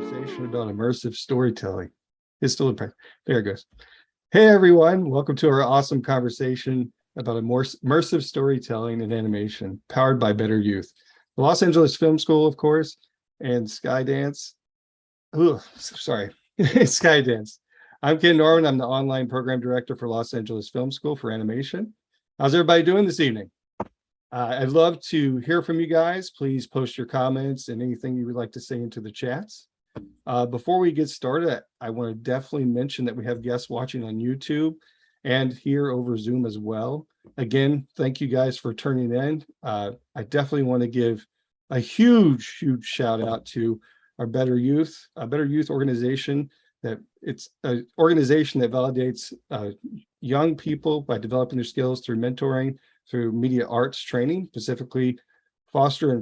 conversation about immersive storytelling. It's still there it goes. Hey everyone, welcome to our awesome conversation about immersive storytelling and animation powered by Better Youth. The Los Angeles Film School, of course, and Skydance. Skydance. I'm Ken Norman. I'm the online program director for Los Angeles Film School for animation. How's everybody doing this evening? I'd love to hear from you guys. Please post your comments and anything you would like to say into the chats. Before we get started, I want to definitely mention that we have guests watching on YouTube and here over Zoom as well. Again, thank you guys for turning in. I definitely want to give a huge shout out to our Better Youth organization. That it's an organization that validates young people by developing their skills through mentoring, through media arts training, specifically foster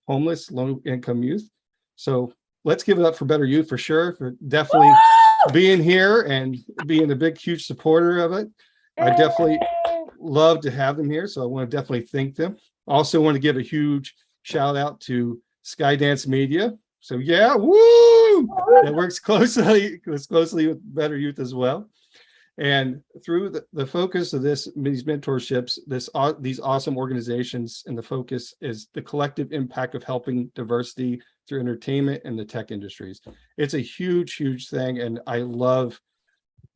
homeless, low-income youth. So let's give it up for Better Youth for sure, for definitely being here and being a big, huge supporter of it. I definitely love to have them here, so I want to definitely thank them. Also want to give a huge shout out to Skydance Media. So yeah, woo! That works closely with Better Youth as well. And through the focus of these mentorships, these awesome organizations, and the focus is the collective impact of helping diversity through entertainment and the tech industries. It's a huge thing, and I love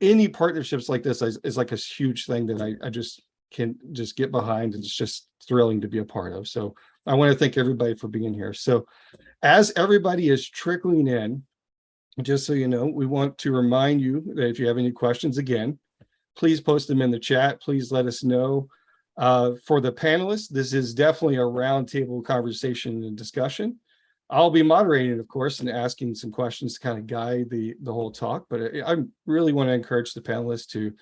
any partnerships like this. Is like a huge thing that I just can just get behind, and it's just thrilling to be a part of. So I want to thank everybody for being here. So as everybody is trickling in, just so you know, we want to remind you that if you have any questions, again, please post them in the chat. Please let us know. For the panelists, this is definitely a roundtable conversation and discussion. I'll be moderating, of course, and asking some questions to kind of guide the whole talk. But I really want to encourage the panelists to,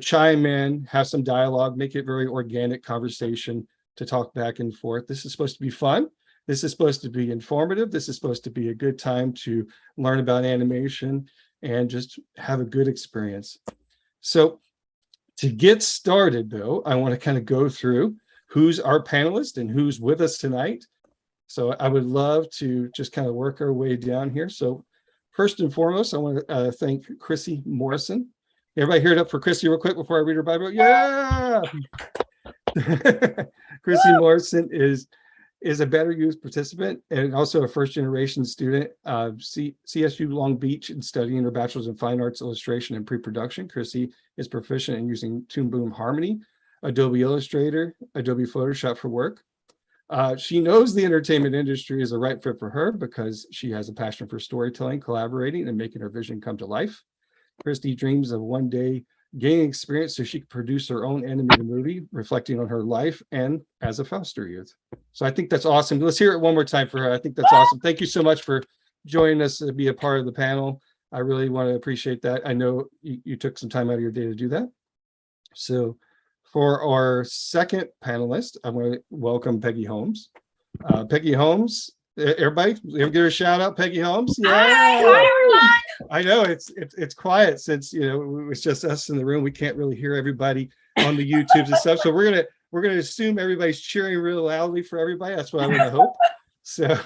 chime in, have some dialogue, make it very organic conversation to talk back and forth. This is supposed to be fun. This is supposed to be informative. This is supposed to be a good time to learn about animation and just have a good experience. So to get started, though, I want to kind of go through who's our panelist and who's with us tonight. So I would love to just kind of work our way down here. So first and foremost, I want to thank Chrisie Morrison. Everybody hear it up for Chrisie real quick before I read her Bible. Yeah! Chrisie Morrison is a Better Youth participant and also a first-generation student of CSU Long Beach and studying her bachelor's in fine arts illustration and pre-production. Chrisie is proficient in using Toon Boom Harmony, Adobe Illustrator, Adobe Photoshop for work. She knows the entertainment industry is a right fit for her because she has a passion for storytelling, collaborating, and making her vision come to life. Christie dreams of one day gaining experience so she could produce her own animated movie reflecting on her life and as a foster youth. So I think that's awesome. Let's hear it one more time for her. I think that's awesome. Thank you so much for joining us to be a part of the panel. I really want to appreciate that. I know you took some time out of your day to do that. So for our second panelist, I want to welcome Peggy Holmes. Peggy Holmes, everybody, give her a shout out, Peggy Holmes. Yeah. Hi everyone. I know it's quiet since it's just us in the room. We can't really hear everybody on the YouTubes and stuff. So we're gonna assume everybody's cheering real loudly for everybody. That's what I want to hope. So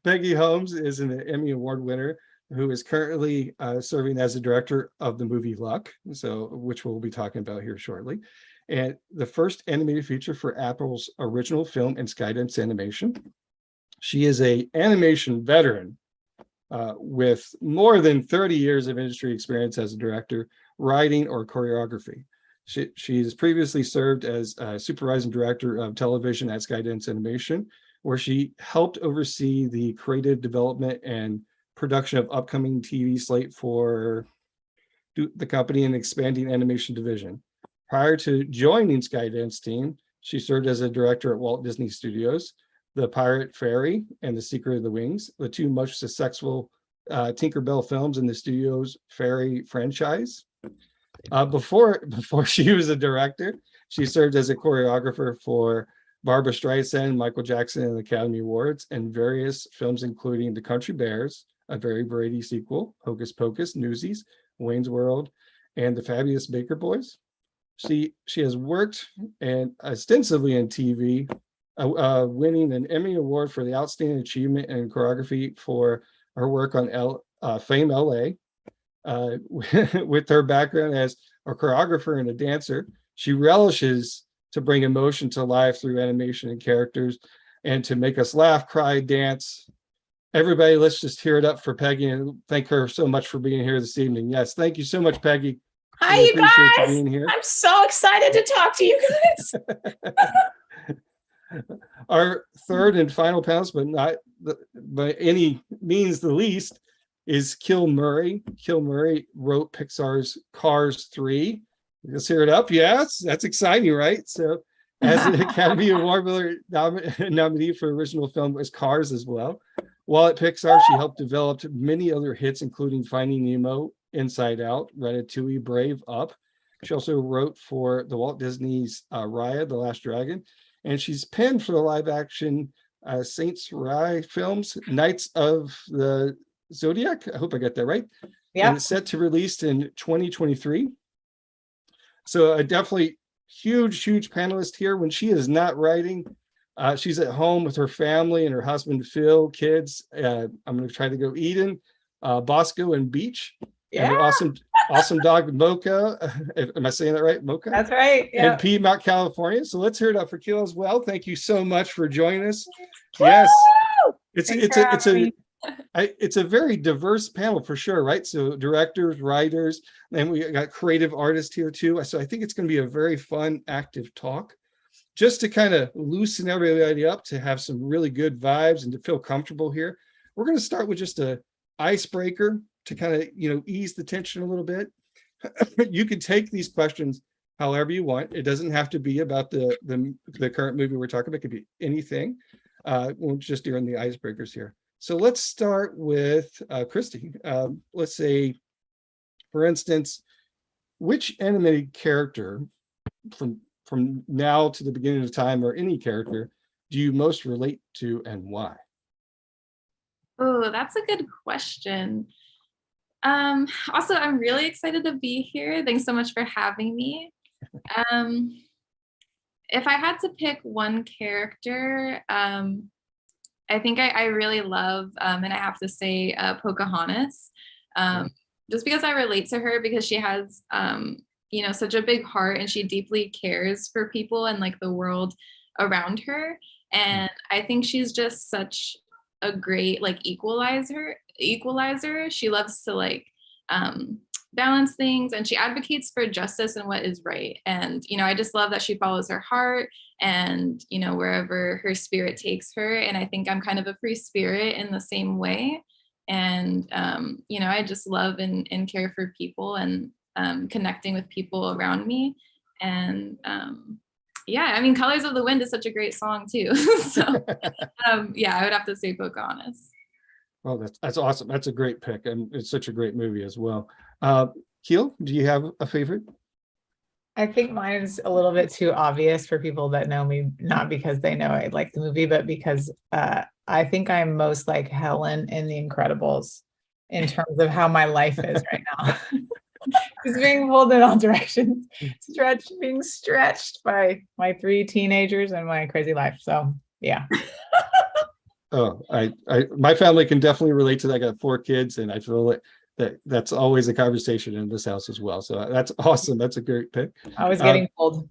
Peggy Holmes is an Emmy-Award winner who is currently serving as the director of the movie Luck, which we'll be talking about here shortly, and the first animated feature for Apple's original film and Skydance Animation. She is an animation veteran with more than 30 years of industry experience as a director, writing, or choreography. She's previously served as a supervising director of television at Skydance Animation, where she helped oversee the creative development and production of upcoming TV slate for the company and expanding animation division. Prior to joining Skydance team, she served as a director at Walt Disney Studios, The Pirate Fairy, and The Secret of the Wings, the two most successful Tinkerbell films in the studio's Fairy franchise. Before she was a director, she served as a choreographer for Barbra Streisand, Michael Jackson, and the Academy Awards, and various films including The Country Bears, a Very Brady sequel, Hocus Pocus, Newsies, Wayne's World, and The Fabulous Baker Boys. She has worked extensively in TV, winning an Emmy Award for the Outstanding Achievement in Choreography for her work on Fame LA. With her background as a choreographer and a dancer, she relishes to bring emotion to life through animation and characters and to make us laugh, cry, dance. Everybody, let's just hear it up for Peggy and thank her so much for being here this evening. Yes, thank you so much, Peggy. Hi, We you appreciate you guys. being here. I'm so excited to talk to you guys. Our third and final panelist, but not by any means the least, is Kiel Murray. Kiel Murray wrote Pixar's Cars 3. Let's hear it up. Yes, that's exciting, right? So as an Academy Award winner nominee for original film was Cars as well. While at Pixar, she helped develop many other hits, including Finding Nemo, Inside Out, Ratatouille, Brave, Up. She also wrote for the Walt Disney's Raya, The Last Dragon, and she's penned for the live-action Saints Rai films, Knights of the Zodiac. I hope I got that right. Yeah. And it's set to release in 2023. So a definitely huge panelist here. When she is not writing, she's at home with her family and her husband, Phil, kids. I'm going to try to go Eden, Bosco, and Beach. Yeah. And her awesome dog, Mocha. Am I saying that right? Mocha? That's right. Yeah. In Piedmont, California. So let's hear it up for Kiel as well. Thank you so much for joining us. Yes. It's a very diverse panel for sure, right? So directors, writers, and we got creative artists here too. So I think it's going to be a very fun, active talk, just to kind of loosen everybody up, to have some really good vibes and to feel comfortable here. We're going to start with just a icebreaker to kind of, ease the tension a little bit. You can take these questions however you want. It doesn't have to be about the current movie we're talking about. It could be anything. We're just doing the icebreakers here. So let's start with Christie. Let's say, for instance, which animated character from now to the beginning of time, or any character, do you most relate to and why? Oh, that's a good question. Also, I'm really excited to be here. Thanks so much for having me. If I had to pick one character, I think I really love, and I have to say, Pocahontas, just because I relate to her, because she has, such a big heart, and she deeply cares for people and like the world around her. And I think she's just such a great like equalizer. She loves to balance things, and she advocates for justice and what is right. And I just love that she follows her heart, and wherever her spirit takes her. And I think I'm kind of a free spirit in the same way. And I just love and care for people, and connecting with people around me. And Colors of the Wind is such a great song too. So I would have to say Pocahontas. Well, that's awesome. That's a great pick, and it's such a great movie as well. Kiel, do you have a favorite? I think mine is a little bit too obvious for people that know me, not because they know I like the movie, but because I think I'm most like Helen in The Incredibles in terms of how my life is right now. Just being pulled in all directions, being stretched by my 3 teenagers and my crazy life. So yeah. Oh, my family can definitely relate to that. I got 4 kids, and I feel that's always a conversation in this house as well. So that's awesome. That's a great pick. I was getting pulled.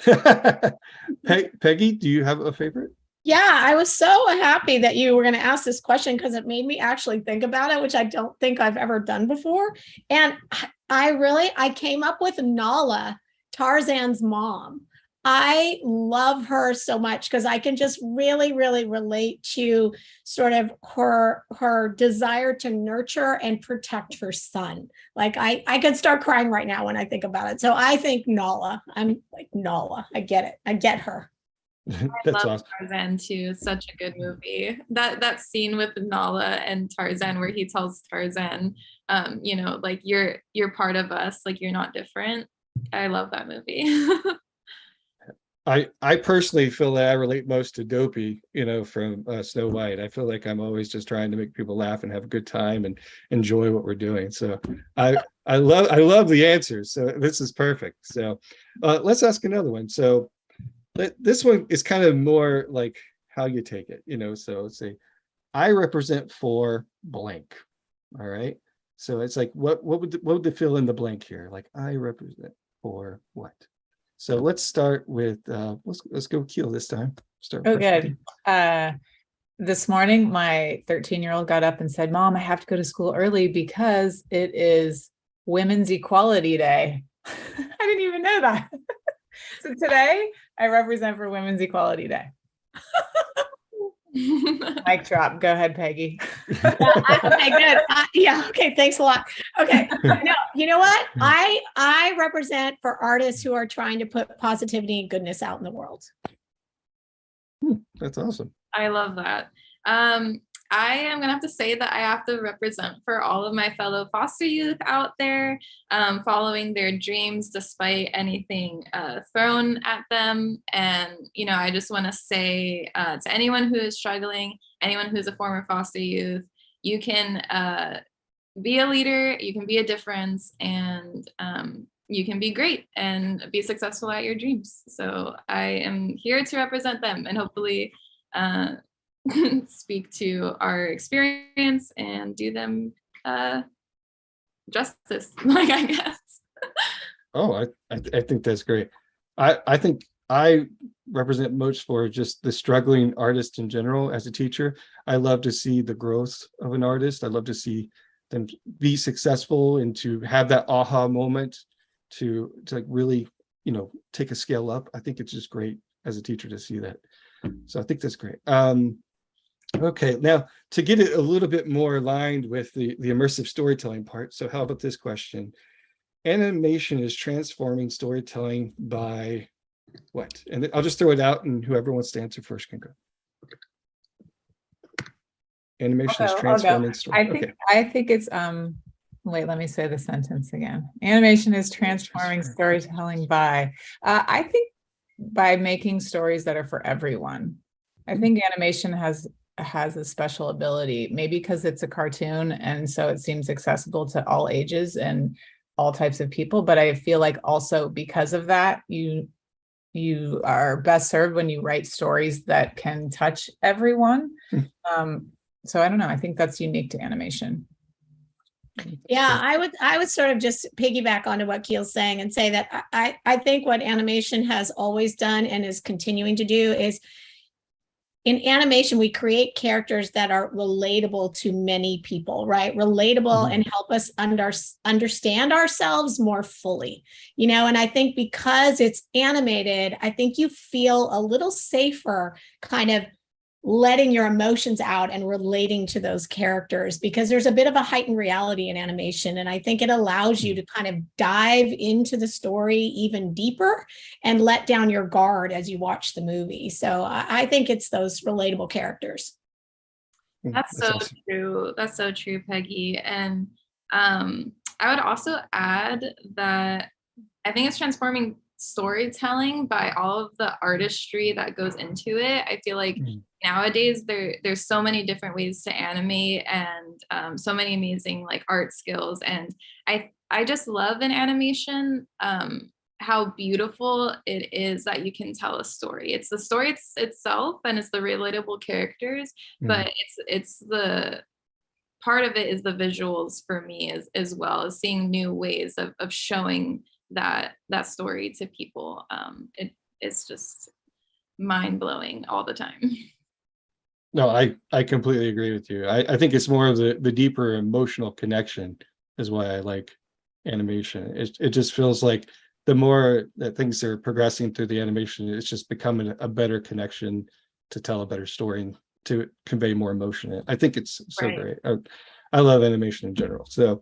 Peggy, do you have a favorite? Yeah, I was so happy that you were going to ask this question, because it made me actually think about it, which I don't think I've ever done before. And I came up with Nala, Tarzan's mom. I love her so much because I can just really, really relate to sort of her desire to nurture and protect her son. Like I could start crying right now when I think about it. So I think Nala. I'm like Nala. I get it. I get her. I love awesome. Tarzan too. It's such a good movie. That scene with Nala and Tarzan where he tells Tarzan, like you're part of us, like you're not different. I love that movie. I personally feel that I relate most to Dopey, from Snow White. I feel like I'm always just trying to make people laugh and have a good time and enjoy what we're doing. So I love the answers. So this is perfect. So let's ask another one. So This one is kind of more like how you take it, so say I represent for blank. All right. So it's like, what would the fill in the blank here? Like I represent for what? So let's start with let's go Kiel this time. Start Oh, first with good. you. This morning, my 13-year-old got up and said, Mom, I have to go to school early because it is Women's Equality Day. I didn't even know that. So today I represent for Women's Equality Day. Mic drop. Go ahead, Peggy. Okay, good. Yeah. Okay. Thanks a lot. Okay. No, you know what? I represent for artists who are trying to put positivity and goodness out in the world. That's awesome. I love that. I am going to have to say that I have to represent for all of my fellow foster youth out there, following their dreams despite anything thrown at them. And, I just want to say to anyone who is struggling, anyone who's a former foster youth, you can be a leader, you can be a difference, and you can be great and be successful at your dreams. So I am here to represent them and hopefully speak to our experience and do them justice, I guess. Oh, I think that's great. I think I represent most for just the struggling artist in general. As a teacher, I love to see the growth of an artist. I love to see them be successful and to have that aha moment to like really, take a scale up. I think it's just great as a teacher to see that. So I think that's great. Okay, now to get it a little bit more aligned with the immersive storytelling part. So how about this question? Animation is transforming storytelling by what? And I'll just throw it out and whoever wants to answer first can go. Animation is transforming story. I think it's wait, let me say the sentence again. Animation is transforming storytelling by I think by making stories that are for everyone. I think animation has a special ability, maybe because it's a cartoon and so it seems accessible to all ages and all types of people, but I feel like also because of that, you are best served when you write stories that can touch everyone. So I don't know, I think that's unique to animation. Yeah, I would sort of just piggyback onto what Kiel's saying and say that I think what animation has always done and is continuing to do is in animation, we create characters that are relatable to many people, right? Relatable and help us understand ourselves more fully, and I think because it's animated, I think you feel a little safer kind of letting your emotions out and relating to those characters because there's a bit of a heightened reality in animation. And I think it allows you to kind of dive into the story even deeper and let down your guard as you watch the movie. So I think it's those relatable characters. That's so awesome. True. That's so true, Peggy. And I would also add that I think it's transforming storytelling by all of the artistry that goes into it. I feel like nowadays there's so many different ways to animate and so many amazing like art skills. And I just love in animation how beautiful it is that you can tell a story. It's the story itself and it's the relatable characters, but it's the part of it is the visuals for me as well as seeing new ways of showing that story to people. It's just mind-blowing all the time. No, I completely agree with you. I think it's more of the deeper emotional connection is why I like animation. It just feels like the more that things are progressing through the animation, it's just becoming a better connection to tell a better story and to convey more emotion. I think it's so great. I love animation in general. So,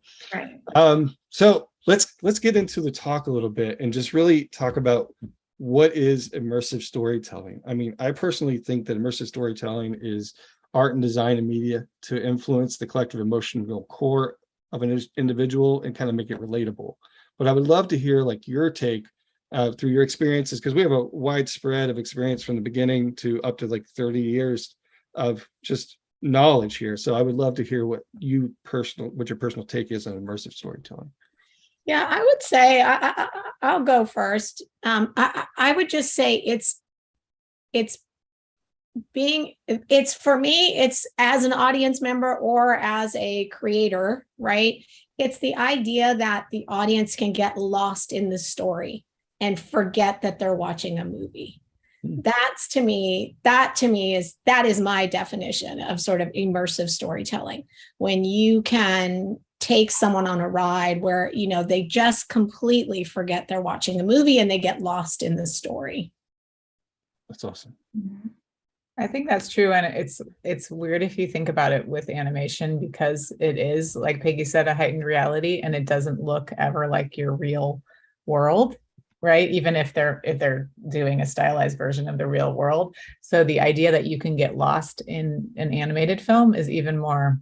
so let's get into the talk a little bit and just really talk about what is immersive storytelling. I mean, I personally think that immersive storytelling is art and design and media to influence the collective emotional core of an individual and kind of make it relatable. But I would love to hear like your take through your experiences, because we have a wide spread of experience from the beginning to up to like 30 years of just knowledge here. So I would love to hear what your personal take is on immersive storytelling. Yeah, I would say I'll go first. I would just say it's it's for me, it's as an audience member or as a creator, right? It's the idea that the audience can get lost in the story and forget that they're watching a movie. That to me is my definition of sort of immersive storytelling. When you can take someone on a ride where, you know, they just completely forget they're watching a movie and they get lost in the story. That's awesome. I think that's true. And it's weird if you think about it with animation, because it is, like Peggy said, a heightened reality, and it doesn't look ever like your real world, right? Even if they're doing a stylized version of the real world. So the idea that you can get lost in an animated film is even more,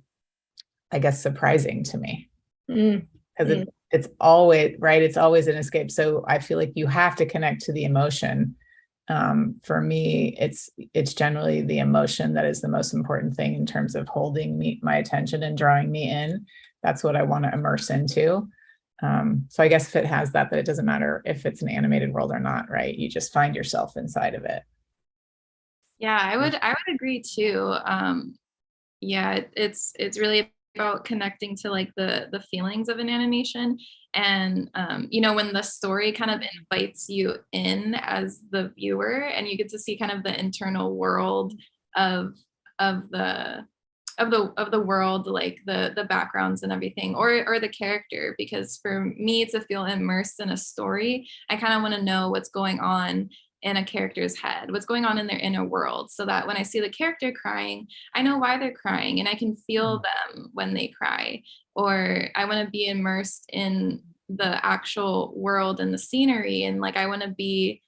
I guess, surprising to me. Because it's always, right, it's always an escape. So I feel like you have to connect to the emotion. For me, it's generally the emotion that is the most important thing in terms of holding my attention and drawing me in. That's what I want to immerse into. So I guess if it has that it doesn't matter if it's an animated world or not, right? You just find yourself inside of it. Yeah, I would agree too. Yeah, it's really about connecting to like the feelings of an animation. And you know, when the story kind of invites you in as the viewer, and you get to see kind of the internal world of the world, like the backgrounds and everything, or the character. Because for me to feel immersed in a story, I kind of want to know what's going on in a character's head, what's going on in their inner world, so that when I see the character crying, I know why they're crying and I can feel them when they cry. Or I want to be immersed in the actual world and the scenery, and like I want to be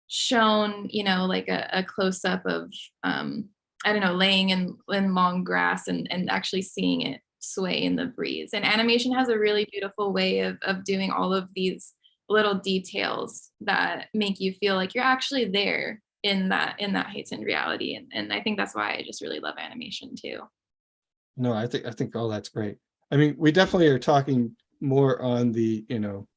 shown, you know, like a close-up of I don't know, laying in long grass and actually seeing it sway in the breeze. And animation has a really beautiful way of doing all of these little details that make you feel like you're actually there in that heightened reality. And I think that's why I just really love animation too. No, I think all that's great. I mean, we definitely are talking more on the, you know,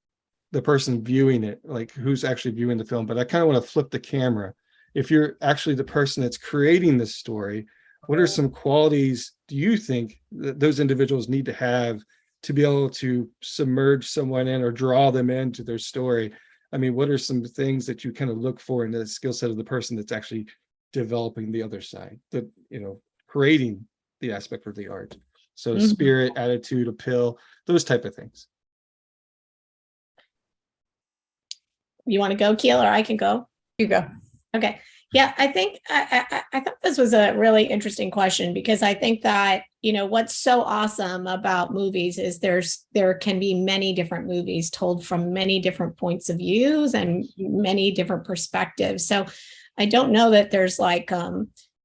the person viewing it, like who's actually viewing the film, but I kind of want to flip the camera. If you're actually the person that's creating this story, what are some qualities do you think that those individuals need to have to be able to submerge someone in or draw them into their story? I mean, what are some things that you kind of look for in the skill set of the person that's actually developing the other side, that, you know, creating the aspect of the art? So spirit, attitude, appeal, those type of things. You want to go, Kiel, or I can go? You go. Okay. Yeah, I think I thought this was a really interesting question, because I think that, you know, what's so awesome about movies is there can be many different movies told from many different points of views and many different perspectives. So I don't know that there's like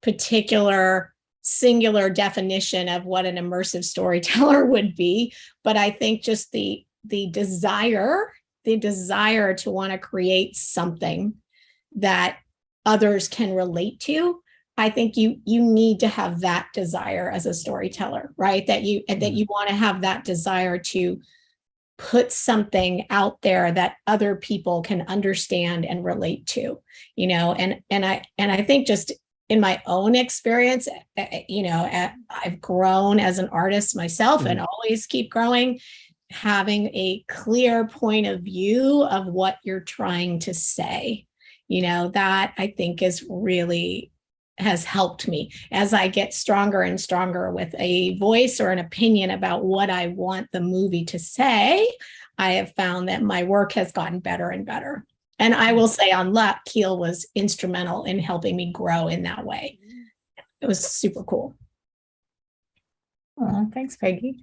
particular singular definition of what an immersive storyteller would be, but I think just the desire to want to create something that others can relate to. I think you need to have that desire as a storyteller, right? That you want to have that desire to put something out there that other people can understand and relate to, you know. And I think just in my own experience, you know, I've grown as an artist myself and always keep growing, having a clear point of view of what you're trying to say. You know, that I think has helped me as I get stronger and stronger with a voice or an opinion about what I want the movie to say. I have found that my work has gotten better and better. And I will say on luck, Kiel was instrumental in helping me grow in that way. It was super cool. Oh, thanks, Peggy.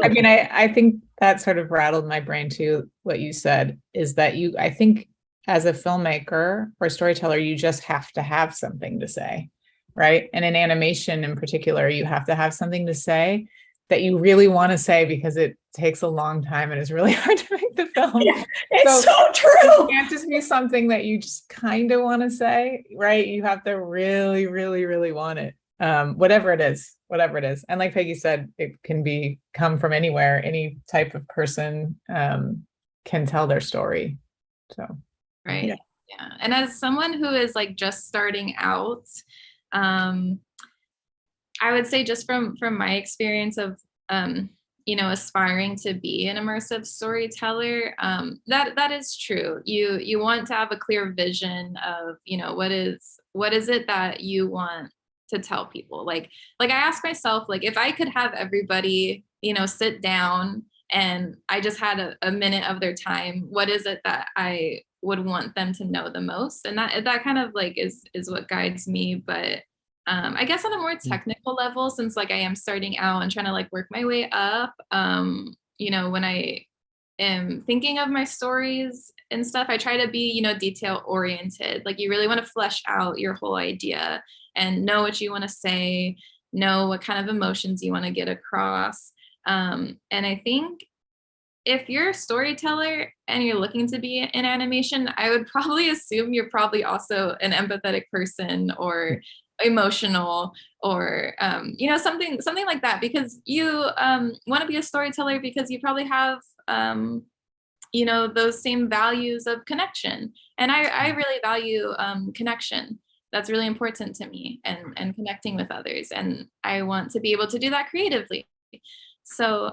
I mean, I think that sort of rattled my brain too. What you said is that I think as a filmmaker or storyteller, you just have to have something to say, right? And in animation in particular, you have to have something to say that you really want to say, because it takes a long time and it's really hard to make the film. Yeah, it's so true. It can't just be something that you just kind of want to say, right? You have to really, really, really want it. Whatever it is. And like Peggy said, it can come from anywhere. Any type of person can tell their story. So. Right. Yeah. And as someone who is like just starting out, I would say just from my experience of, aspiring to be an immersive storyteller, that is true. You want to have a clear vision of, what is it that you want to tell people? Like I ask myself, like, if I could have everybody, sit down and I just had a minute of their time, what is it that I would want them to know the most? And that kind of like is what guides me. But I guess on a more technical level, since like I am starting out and trying to like work my way up, when I am thinking of my stories and stuff, I try to be, detail oriented. Like you really want to flesh out your whole idea and know what you want to say, know what kind of emotions you want to get across. And I think if you're a storyteller and you're looking to be in animation, I would probably assume you're probably also an empathetic person or emotional or something like that, because you want to be a storyteller because you probably have those same values of connection. And I really value connection. That's really important to me, and connecting with others, and I want to be able to do that creatively. So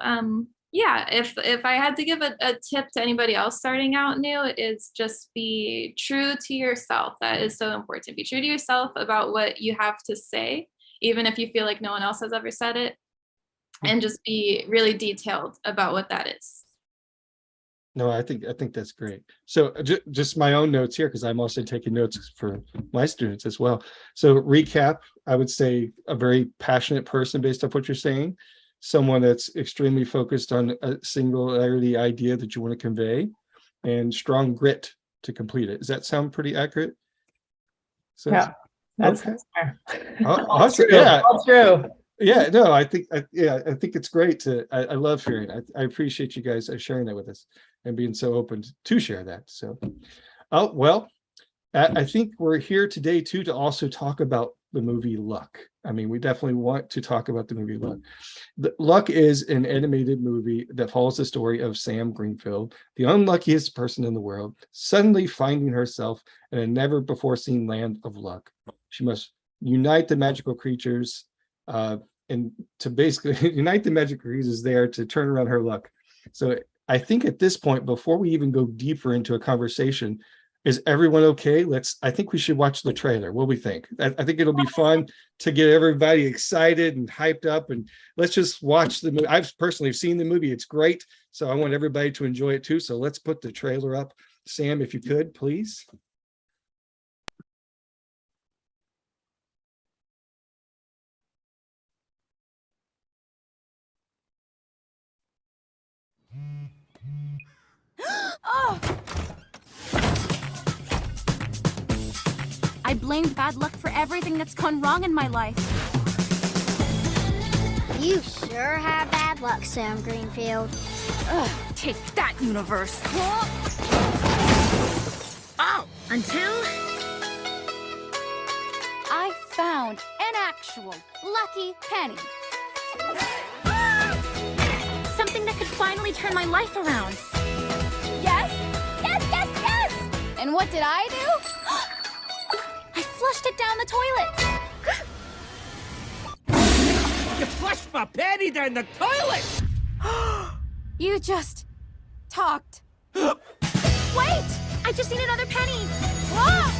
if I had to give a tip to anybody else starting out new, is just be true to yourself. That is so important. Be true to yourself about what you have to say, even if you feel like no one else has ever said it, and just be really detailed about what that is. No, I think that's great. So just my own notes here, because I'm also taking notes for my students as well. So recap, I would say a very passionate person based off what you're saying, someone that's extremely focused on a singularity idea that you want to convey, and strong grit to complete it. Does that sound pretty accurate? So, yeah, that's okay. fair. Awesome. True. Yeah, all true. Yeah, no, I think it's great I love hearing. I appreciate you guys sharing that with us and being so open to share that. So, I think we're here today too to also talk about the movie Luck. I mean, we definitely want to talk about the movie Luck. Luck is an animated movie that follows the story of Sam Greenfield, the unluckiest person in the world, suddenly finding herself in a never before seen land of luck. She must unite the magical creatures and to basically unite the magic creatures there to turn around her luck. So I think at this point, before we even go deeper into a conversation, is everyone okay? I think we should watch the trailer. What do we think? I think it'll be fun to get everybody excited and hyped up, and let's just watch the movie. I've personally seen the movie. It's great. So I want everybody to enjoy it too. So let's put the trailer up. Sam, if you could, please. Oh! I blamed bad luck for everything that's gone wrong in my life. You sure have bad luck, Sam Greenfield. Ugh, take that, universe. Oh, until I found an actual lucky penny. Something that could finally turn my life around. Yes! Yes, yes, yes! And what did I do? I flushed it down the toilet. You flushed my penny down the toilet! You just talked. Wait! I just need another penny. Ah!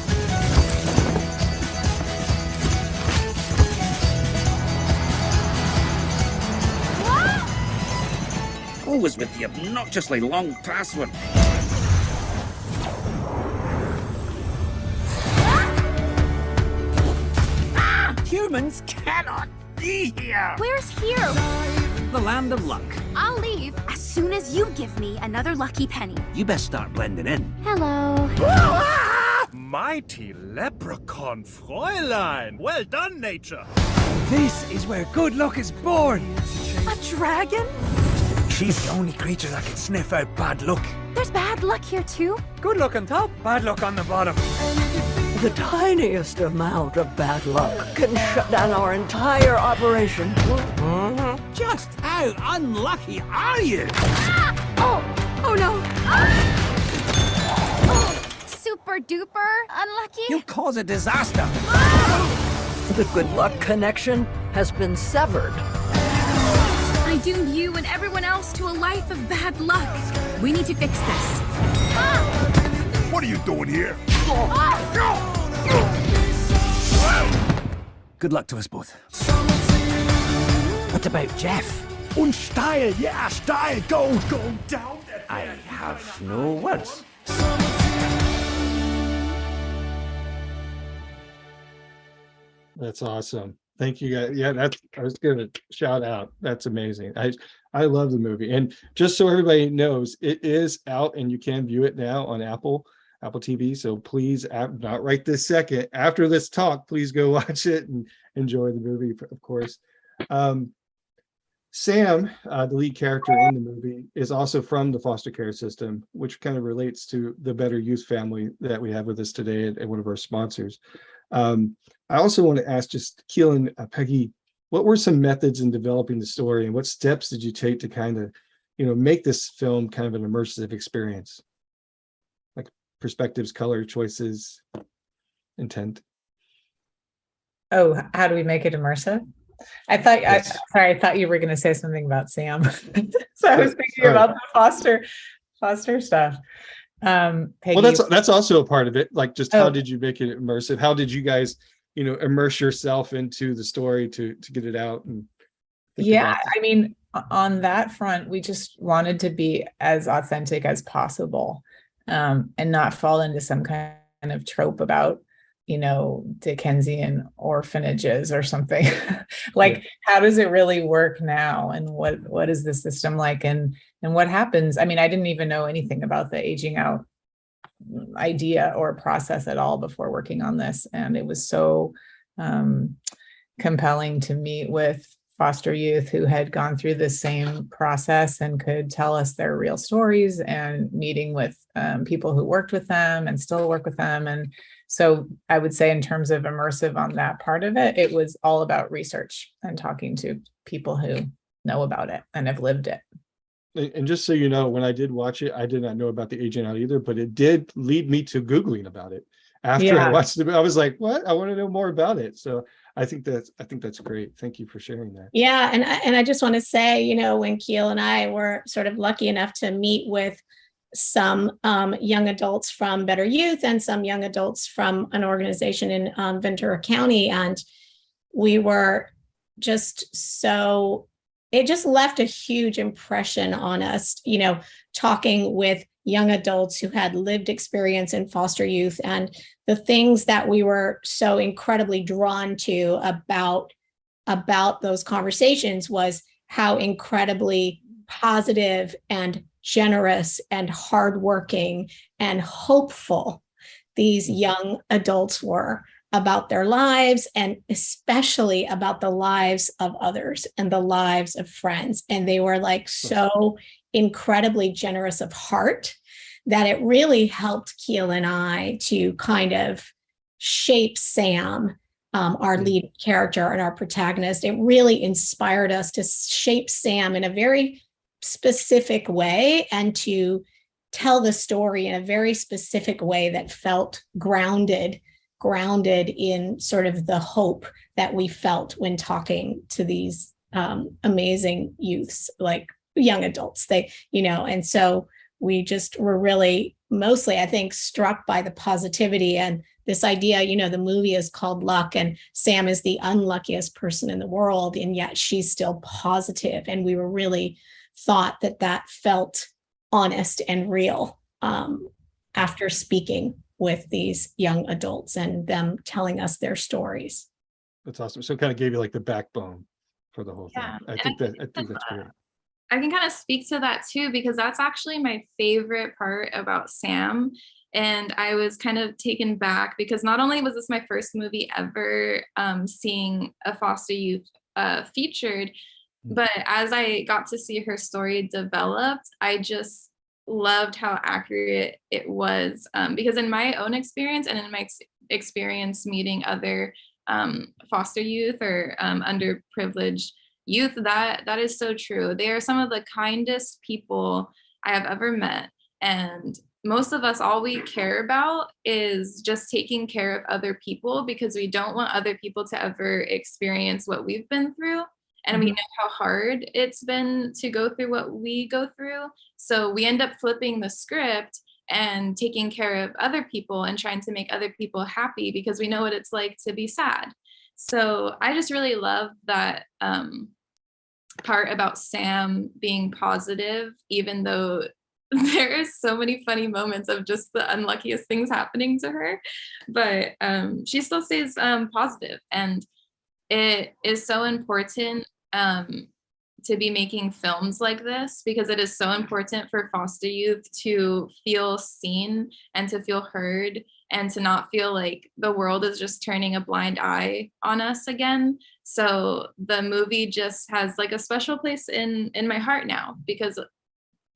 Always with the obnoxiously long password. Humans cannot be here! Where's here? The land of luck. I'll leave as soon as you give me another lucky penny. You best start blending in. Hello. Mighty leprechaun Fräulein! Well done, nature! This is where good luck is born. A dragon? She's the only creature that can sniff out bad luck. There's bad luck here too. Good luck on top, bad luck on the bottom. The tiniest amount of bad luck can shut down our entire operation. Just how unlucky are you? Ah! Oh no. Ah! Oh, super duper unlucky? You cause a disaster. The good luck connection has been severed. I doomed you and everyone else to a life of bad luck. We need to fix this. What are you doing here? Good luck to us both. What about Jeff? Und steil, yeah, steil, go down that I have no words. That's awesome. Thank you guys. Yeah, I was gonna shout out. That's amazing. I love the movie. And just so everybody knows, it is out and you can view it now on Apple TV. So please, not right this second, after this talk, please go watch it and enjoy the movie, of course. Sam, the lead character in the movie, is also from the foster care system, which kind of relates to the Better Youth family that we have with us today at one of our sponsors. I also want to ask just Kiel and Peggy, what were some methods in developing the story and what steps did you take to kind of, make this film kind of an immersive experience? Like perspectives, color choices, intent. Oh, how do we make it immersive? I thought you were going to say something about Sam. So I was thinking about the foster stuff. Peggy, Well, that's also a part of it. Like, just how did you make it immersive? How did you guys, immerse yourself into the story to get it out? And yeah, I mean, on that front, we just wanted to be as authentic as possible, and not fall into some kind of trope about, Dickensian orphanages or something. Like, how does it really work now? And what is the system like? And what happens? I mean, I didn't even know anything about the aging out idea or process at all before working on this. And it was so compelling to meet with foster youth who had gone through the same process and could tell us their real stories, and meeting with people who worked with them and still work with them. And so I would say, in terms of immersive on that part of it, it was all about research and talking to people who know about it and have lived it. And just so you know, when I did watch it, I did not know about the aging out either, but it did lead me to Googling about it. After I watched it, I was like, what? I want to know more about it. So I think that's great. Thank you for sharing that. Yeah. And I just want to say, when Kiel and I were sort of lucky enough to meet with some young adults from Better Youth and some young adults from an organization in Ventura County. And we were just it just left a huge impression on us, talking with young adults who had lived experience in foster youth. And the things that we were so incredibly drawn to about those conversations was how incredibly positive and generous and hardworking and hopeful these young adults were about their lives, and especially about the lives of others and the lives of friends. And they were like so incredibly generous of heart that it really helped Kiel and I to kind of shape Sam, our lead character and our protagonist. It really inspired us to shape Sam in a very specific way and to tell the story in a very specific way that felt grounded in sort of the hope that we felt when talking to these amazing youths, like young adults. And so we just were really mostly, I think, struck by the positivity and this idea, the movie is called Luck, and Sam is the unluckiest person in the world, and yet she's still positive. And we were really thought that felt honest and real after speaking with these young adults and them telling us their stories. That's awesome. So it kind of gave you like the backbone for the whole thing. I think that's great. I can kind of speak to that too, because that's actually my favorite part about Sam. And I was kind of taken back because not only was this my first movie ever seeing a foster youth featured, but as I got to see her story developed, I just loved how accurate it was, because in my own experience and in my experience meeting other foster youth or underprivileged youth, that is so true. They are some of the kindest people I have ever met. And most of us, all we care about is just taking care of other people, because we don't want other people to ever experience what we've been through. And we know how hard it's been to go through what we go through. So we end up flipping the script and taking care of other people and trying to make other people happy, because we know what it's like to be sad. So I just really love that part about Sam being positive, even though there are so many funny moments of just the unluckiest things happening to her. But she still stays positive. And it is so important to be making films like this, because it is so important for foster youth to feel seen and to feel heard, and to not feel like the world is just turning a blind eye on us again. So the movie just has like a special place in my heart now, because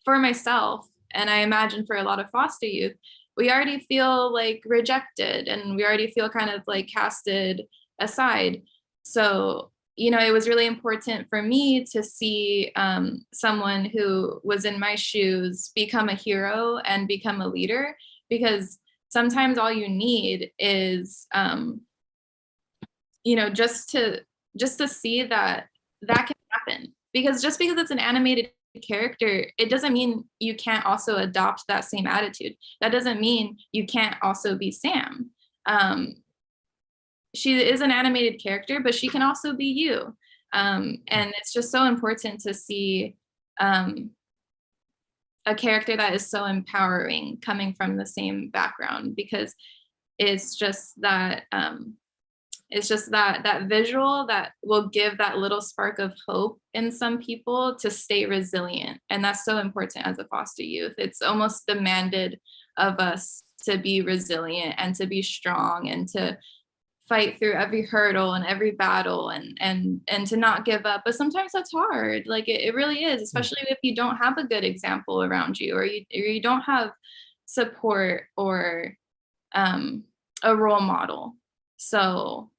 for myself, and I imagine for a lot of foster youth, we already feel like rejected, and we already feel kind of like casted aside. So, you know, it was really important for me to see someone who was in my shoes become a hero and become a leader, because sometimes all you need is, you know, just to see that can happen. Because just because it's an animated character, it doesn't mean you can't also adopt that same attitude. That doesn't mean you can't also be Sam. She is an animated character, but she can also be you. And it's just so important to see a character that is so empowering coming from the same background, because it's just that that visual that will give that little spark of hope in some people to stay resilient. And that's so important as a foster youth. It's almost demanded of us to be resilient and to be strong and to fight through every hurdle and every battle and to not give up. But sometimes that's hard. Like it really is, especially if you don't have a good example around you, or you don't have support or a role model. So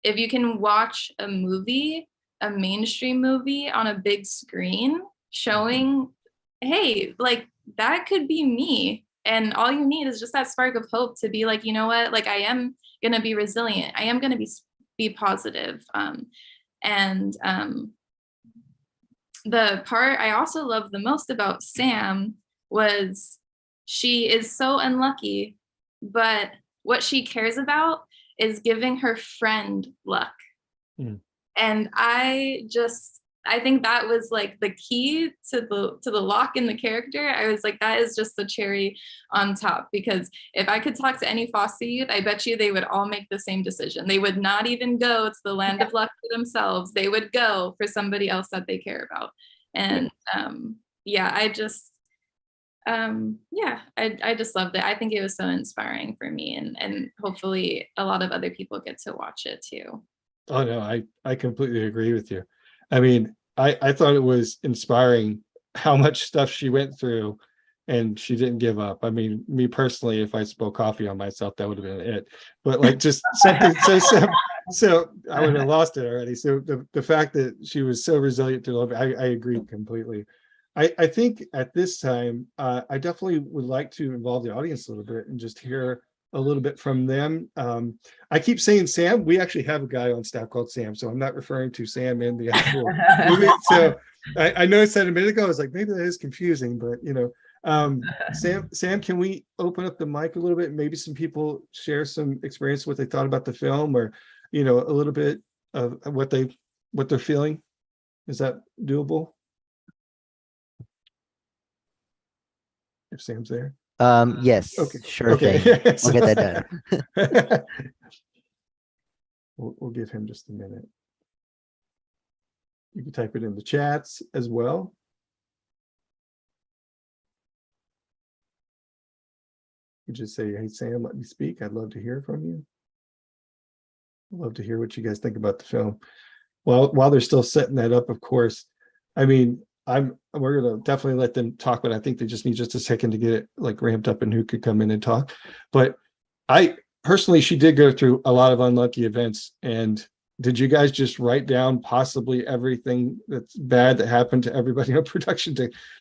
if you can watch a movie, a mainstream movie on a big screen showing, hey, like that could be me. And all you need is just that spark of hope to be like, you know what, like I am going to be resilient. I am going to be positive. The part I also love the most about Sam was she is so unlucky, but what she cares about is giving her friend luck. And I think that was like the key to the lock in the character. I was like, that is just the cherry on top, because if I could talk to any foster youth, I bet you they would all make the same decision. They would not even go to the land of luck for themselves. They would go for somebody else that they care about. And I just loved it. I think it was so inspiring for me, and hopefully a lot of other people get to watch it too. Oh no, I completely agree with you. I mean, I thought it was inspiring how much stuff she went through and she didn't give up. I mean, me personally, if I spilled coffee on myself, that would have been it. But like just something so I would have lost it already. So the fact that she was so resilient to love, I agree completely. I think at this time, I definitely would like to involve the audience a little bit and just hear a little bit from them. I keep saying Sam. We actually have a guy on staff called Sam, so I'm not referring to Sam in the actual movie. So I know I said a minute ago, I was like, maybe that is confusing, but you know, Sam, can we open up the mic a little bit? Maybe some people share some experience, what they thought about the film, or you know, a little bit of what they're feeling. Is that doable? If Sam's there. Yes. Okay. Sure thing. We'll get that done. We'll give him just a minute. You can type it in the chats as well. You just say, hey, Sam, let me speak. I'd love to hear from you. I'd love to hear what you guys think about the film. Well, while they're still setting that up, of course, I mean, we're going to definitely let them talk, but I think they just need just a second to get it like ramped up and who could come in and talk. But I personally, she did go through a lot of unlucky events, and did you guys just write down possibly everything that's bad that happened to everybody in production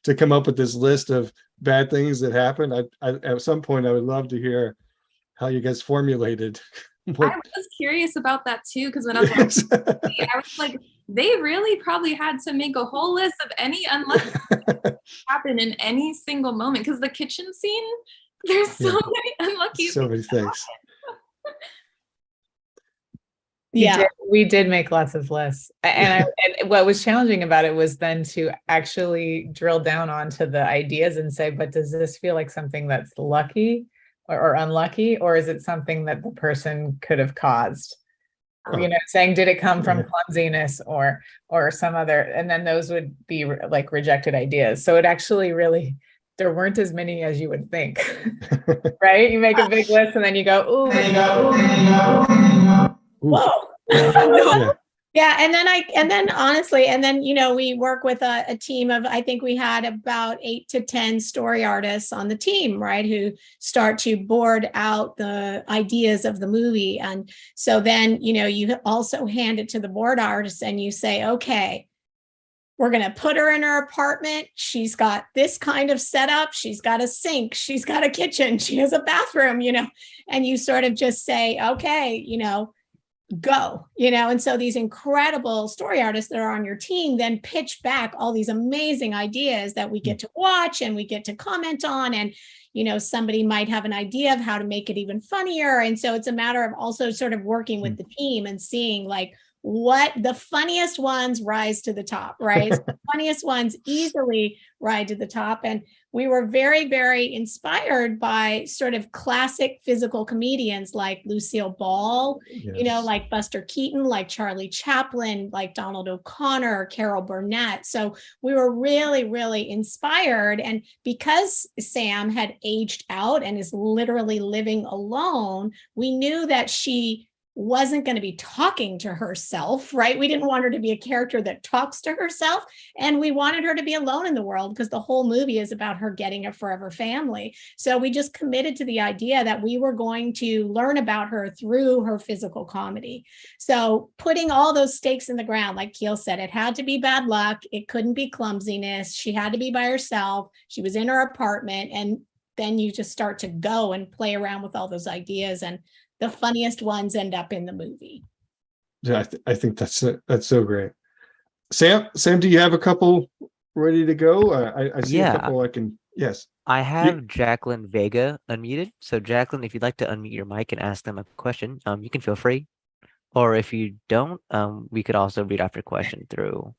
to come up with this list of bad things that happened? I at some point I would love to hear how you guys formulated. I was curious about that too, because when I was watching the movie, I was like, they really probably had to make a whole list of any unlucky happen in any single moment. Because the kitchen scene, there's so many unlucky so many things. Yeah, we did make lots of lists, and what was challenging about it was then to actually drill down onto the ideas and say, but does this feel like something that's lucky or unlucky, or is it something that the person could have caused? You know, saying, did it come from clumsiness or some other, and then those would be like rejected ideas. So it actually really, there weren't as many as you would think, right? You make a big list and then you go, ooh. Whoa. Yeah, and then honestly, you know, we work with a team of, I think we had about 8 to 10 story artists on the team, right, who start to board out the ideas of the movie. And so then, you know, you also hand it to the board artists and you say, okay, we're going to put her in her apartment. She's got this kind of setup. She's got a sink. She's got a kitchen. She has a bathroom, you know, and you sort of just say, okay, you know, go, you know. And so these incredible story artists that are on your team then pitch back all these amazing ideas that we get to watch and we get to comment on. And, you know, somebody might have an idea of how to make it even funnier. And so it's a matter of also sort of working with the team and seeing like what the funniest ones rise to the top, right? The funniest ones easily rise to the top. And we were very, very inspired by sort of classic physical comedians like Lucille Ball, you know, like Buster Keaton, like Charlie Chaplin, like Donald O'Connor, Carol Burnett. So we were really, really inspired. And because Sam had aged out and is literally living alone, we knew that she wasn't going to be talking to herself, right? We didn't want her to be a character that talks to herself. And we wanted her to be alone in the world because the whole movie is about her getting a forever family. So we just committed to the idea that we were going to learn about her through her physical comedy. So putting all those stakes in the ground, like Kiel said, it had to be bad luck. It couldn't be clumsiness. She had to be by herself. She was in her apartment. And then you just start to go and play around with all those ideas, and the funniest ones end up in the movie. Yeah, I think that's so great. Sam, do you have a couple ready to go? I see a couple I can. Yes. I have Jacqueline Vega unmuted. So Jacqueline, if you'd like to unmute your mic and ask them a question, you can feel free. Or if you don't, we could also read off your question through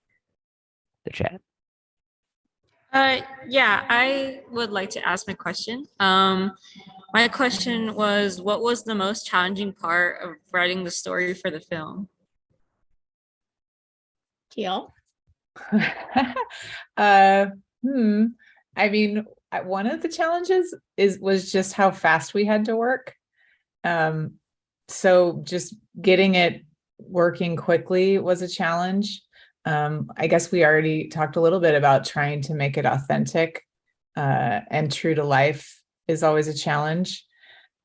the chat. Yeah, I would like to ask my question. My question was, what was the most challenging part of writing the story for the film? Kiel? I mean, one of the challenges was just how fast we had to work. So just getting it working quickly was a challenge. I guess we already talked a little bit about trying to make it authentic and true to life is always a challenge.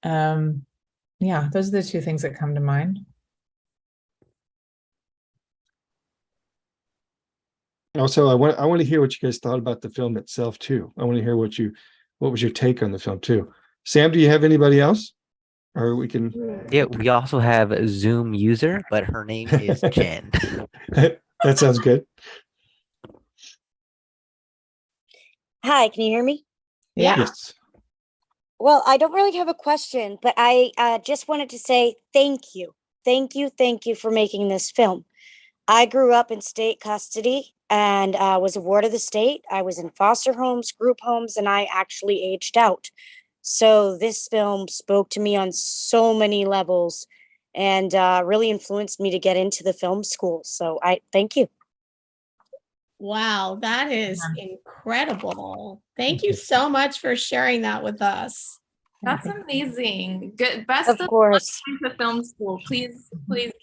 Yeah, those are the two things that come to mind. Also, I want to hear what you guys thought about the film itself too. I want to hear what was your take on the film too. Sam, do you have anybody else? Or we can. Yeah, we also have a Zoom user, but her name is Jen. That sounds good. Hi, can you hear me? Yeah. Yes. Well, I don't really have a question, but I just wanted to say thank you. Thank you for making this film. I grew up in state custody and was a ward of the state. I was in foster homes, group homes, and I actually aged out. So this film spoke to me on so many levels and really influenced me to get into the film school. So I thank you. Wow, that is incredible. Thank you so much for sharing that with us. That's amazing. Good. Best of course to film school. Please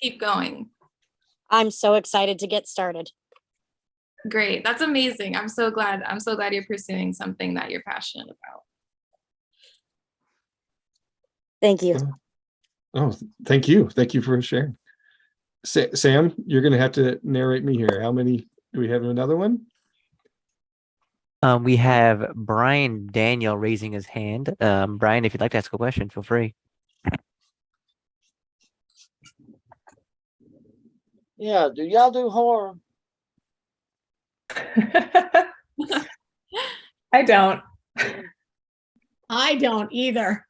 keep going. I'm so excited to get started. Great. That's amazing. I'm so glad you're pursuing something that you're passionate about. Thank you. Oh, thank you. Thank you for sharing. Sam, you're going to have to narrate me here. How many do we have? Another one? We have Brian Daniel raising his hand. Brian, if you'd like to ask a question, feel free. Yeah, do y'all do horror? I don't. I don't either.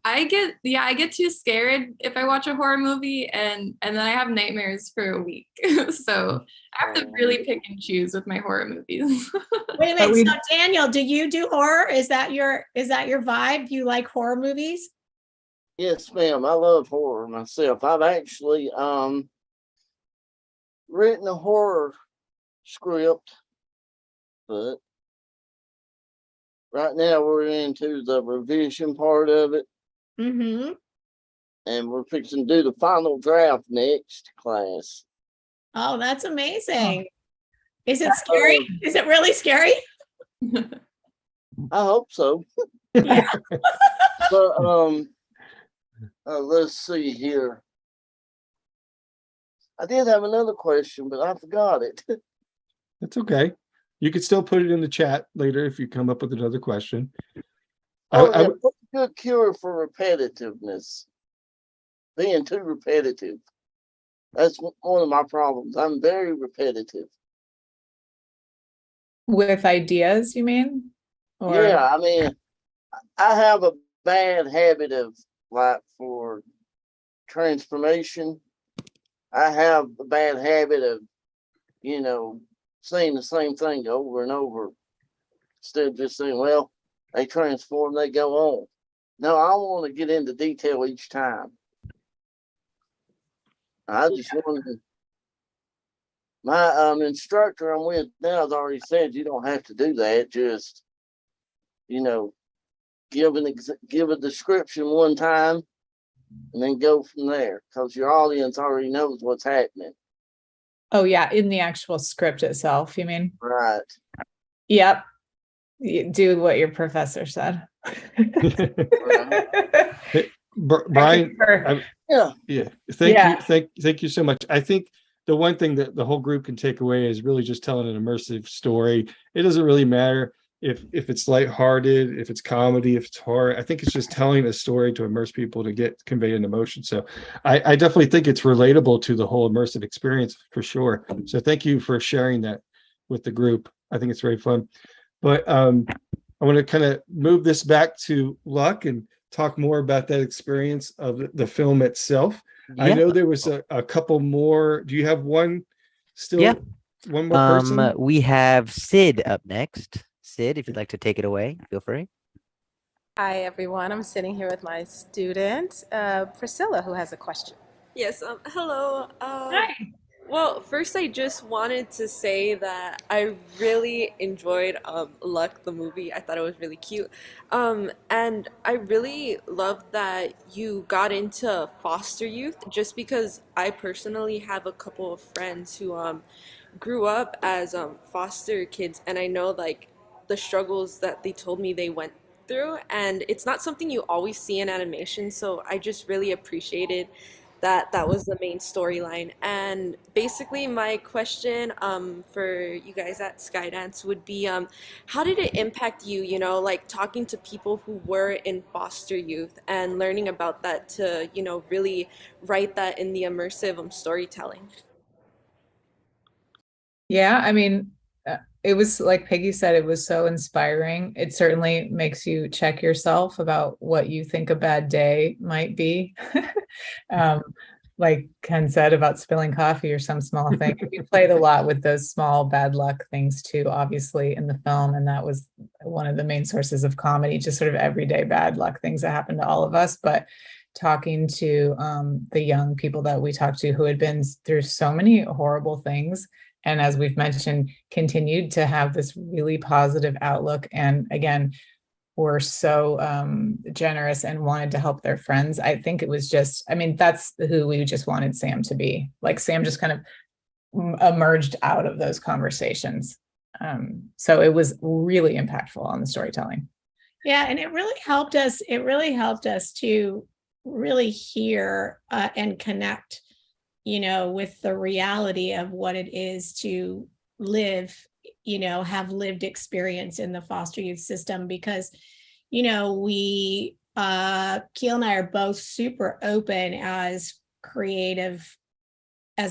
I get too scared if I watch a horror movie, and then I have nightmares for a week. So I have to really pick and choose with my horror movies. Wait a minute. So Daniel, do you do horror? Is that your vibe? You like horror movies? Yes, ma'am. I love horror myself. I've actually written a horror script, but right now we're into the revision part of it. Mm-hmm. And we're fixing to do the final draft next class. Oh, that's amazing. Is it scary? Is it really scary? I hope so. Yeah. But let's see here. I did have another question, but I forgot it. That's okay. You could still put it in the chat later if you come up with another question. What's a good cure for repetitiveness? Being too repetitive. That's one of my problems. I'm very repetitive. With ideas, you mean? Or... Yeah, I mean, I have a bad habit of, like, for transformation, I have a bad habit of, saying the same thing over and over instead of just saying, well, they transform, they go on. No, I want to get into detail each time. I just wanted to, my instructor I'm with now has already said you don't have to do that. Just, give a description one time and then go from there, because your audience already knows what's happening. Oh yeah, in the actual script itself, you mean? Right. Yep. You do what your professor said. Brian, yeah. Thank you so much. I think the one thing that the whole group can take away is really just telling an immersive story. It doesn't really matter if it's lighthearted, if it's comedy, if it's horror. I think it's just telling a story to immerse people to convey an emotion. So I definitely think it's relatable to the whole immersive experience for sure. So thank you for sharing that with the group. I think it's very fun. But I want to kind of move this back to Luck and talk more about that experience of the film itself. Yeah. I know there was a couple more. Do you have one still? Yeah. One more person? We have Sid up next. Sid, if you'd like to take it away, feel free. Hi, everyone. I'm sitting here with my student, Priscilla, who has a question. Yes. Hello. Hi. Well, first, I just wanted to say that I really enjoyed Luck, the movie. I thought it was really cute. And I really loved that you got into foster youth, just because I personally have a couple of friends who grew up as foster kids, and I know the struggles that they told me they went through, and it's not something you always see in animation, so I just really appreciated that was the main storyline. And basically my question for you guys at Skydance would be, how did it impact you, talking to people who were in foster youth and learning about that to, really write that in the immersive storytelling? Yeah, I mean, it was like Peggy said, it was so inspiring. It certainly makes you check yourself about what you think a bad day might be. Like Ken said about spilling coffee or some small thing. We played a lot with those small bad luck things too, obviously, in the film. And that was one of the main sources of comedy, just sort of everyday bad luck things that happen to all of us. But talking to the young people that we talked to who had been through so many horrible things, and as we've mentioned, continued to have this really positive outlook. And again, were so generous and wanted to help their friends. I think it was just, that's who we just wanted Sam to be. Like Sam just kind of emerged out of those conversations. So it was really impactful on the storytelling. Yeah, and it really helped us. It really helped us to really hear and connect with the reality of what it is to live, have lived experience in the foster youth system, because, we, Kiel and I are both super open as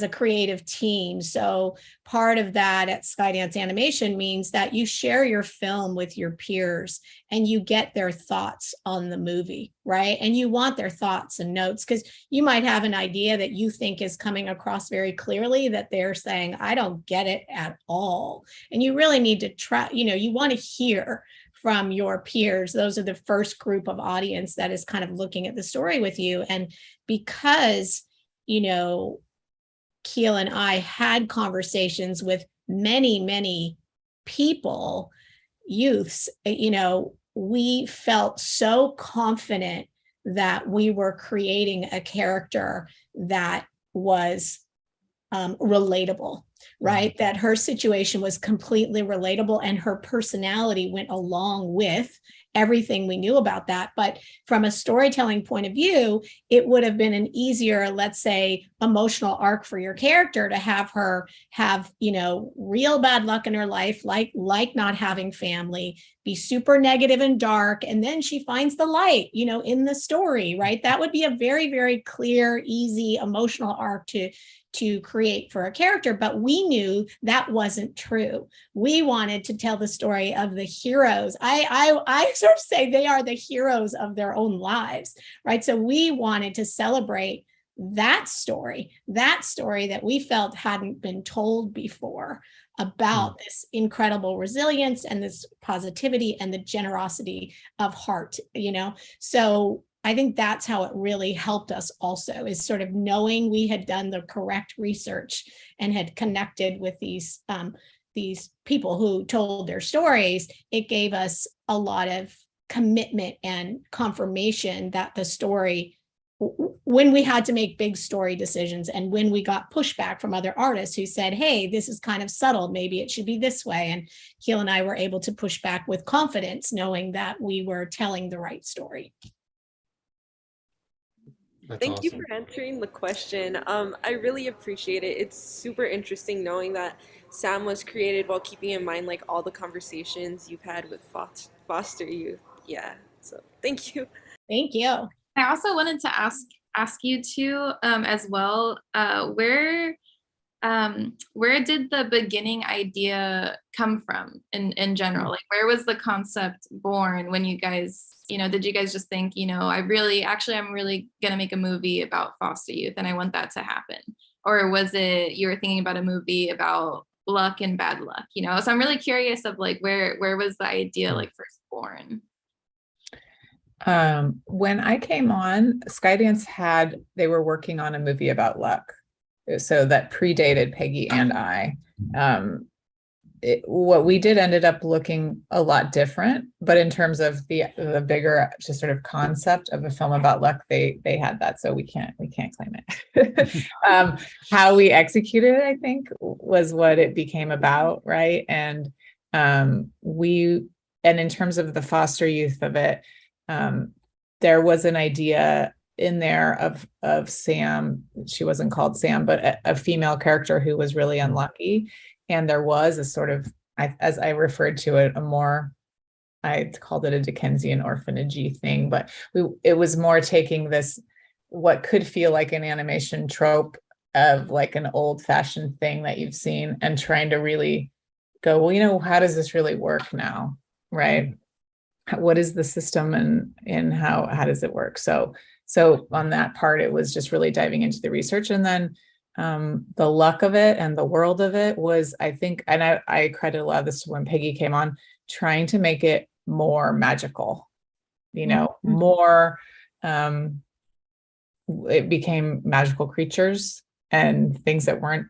a creative team. So part of that at Skydance Animation means that you share your film with your peers and you get their thoughts on the movie, right? And you want their thoughts and notes, because you might have an idea that you think is coming across very clearly that they're saying, I don't get it at all. And you really need to try, you want to hear from your peers. Those are the first group of audience that is kind of looking at the story with you. And because, Kiel and I had conversations with many, many people, youths, we felt so confident that we were creating a character that was relatable, right? That her situation was completely relatable and her personality went along with everything we knew about that. But from a storytelling point of view, it would have been an easier, let's say, emotional arc for your character to have her have, real bad luck in her life, like not having family, be super negative and dark, and then she finds the light, in the story, right? That would be a very, very clear, easy emotional arc to create for a character. But we knew that wasn't true. We wanted to tell the story of the heroes. I sort of say they are the heroes of their own lives, right? So we wanted to celebrate that story that we felt hadn't been told before, about this incredible resilience and this positivity and the generosity of heart, So I think that's how it really helped us also, is sort of knowing we had done the correct research and had connected with these people who told their stories. It gave us a lot of commitment and confirmation that the story, when we had to make big story decisions and when we got pushback from other artists who said, hey, this is kind of subtle, maybe it should be this way. And Kiel and I were able to push back with confidence, knowing that we were telling the right story. Thank you for answering the question. I really appreciate it. It's super interesting knowing that Sam was created while keeping in mind like all the conversations you've had with foster youth. Yeah, so thank you. Thank you. I also wanted to ask you too, as well, where did the beginning idea come from in general? Like, where was the concept born when you guys, did you guys just think, I'm really gonna make a movie about foster youth and I want that to happen? Or was it you were thinking about a movie about luck and bad luck, So I'm really curious of like, where was the idea like first born? When I came on, Skydance they were working on a movie about luck. So that predated Peggy and I. What we did ended up looking a lot different, but in terms of the bigger just sort of concept of a film about luck, they had that, so we can't claim it. How we executed it, I think, was what it became about, right? And in terms of the foster youth of it, there was an idea in there of Sam. She wasn't called Sam, but a female character who was really unlucky. And there was a sort of, as I referred to it, I called it a Dickensian orphanage-y thing, but it was more taking this, what could feel like an animation trope of like an old-fashioned thing that you've seen, and trying to really go, well, how does this really work now, right? What is the system and how does it work? So on that part, it was just really diving into the research, and then the luck of it and the world of it was, I think, and I credit a lot of this to when Peggy came on, trying to make it more magical, more, it became magical creatures and things that weren't,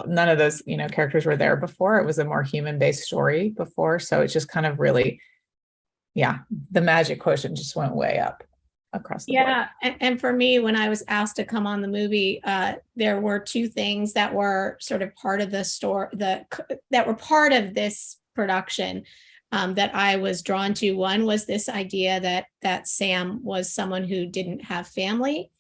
none of those, characters were there before. It was a more human-based story before. So it's just kind of really, the magic quotient just went way up across the board. And for me, when I was asked to come on the movie, there were two things that were sort of part of the story, that were part of this production, that I was drawn to. One was this idea that Sam was someone who didn't have family,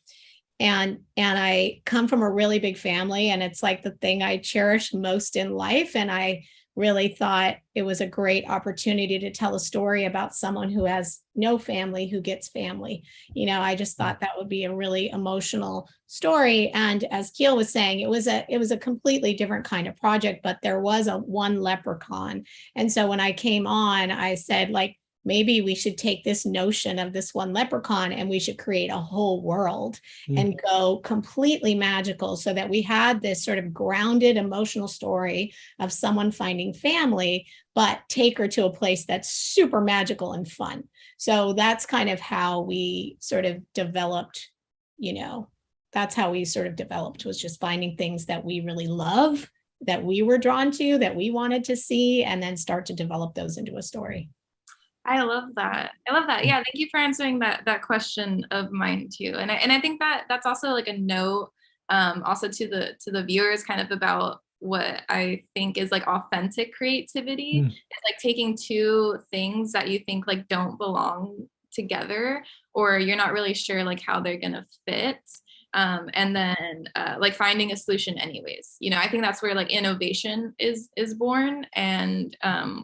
and I come from a really big family, and it's like the thing I cherish most in life. And I really thought it was a great opportunity to tell a story about someone who has no family, who gets family. I just thought that would be a really emotional story. And as Kiel was saying, it was a completely different kind of project, but there was one leprechaun. And so when I came on, I said, like, maybe we should take this notion of this one leprechaun and we should create a whole world and go completely magical, so that we had this sort of grounded emotional story of someone finding family, but take her to a place that's super magical and fun. So that's kind of how we sort of developed, that's how we sort of developed, was just finding things that we really love, that we were drawn to, that we wanted to see, and then start to develop those into a story. I love that. Yeah, thank you for answering that question of mine too. And I think that that's also like a note, also to the viewers, kind of about what I think is like authentic creativity. It's like taking two things that you think like don't belong together, or you're not really sure like how they're gonna fit. And then like finding a solution anyways. I think that's where like innovation is born, and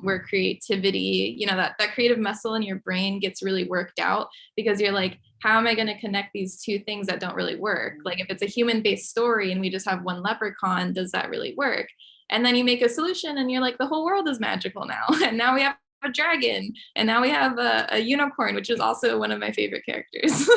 where creativity, that creative muscle in your brain gets really worked out, because you're like, how am I going to connect these two things that don't really work? Like if it's a human-based story and we just have one leprechaun, does that really work? And then you make a solution and you're like, the whole world is magical now. And now we have a dragon, and now we have a unicorn, which is also one of my favorite characters.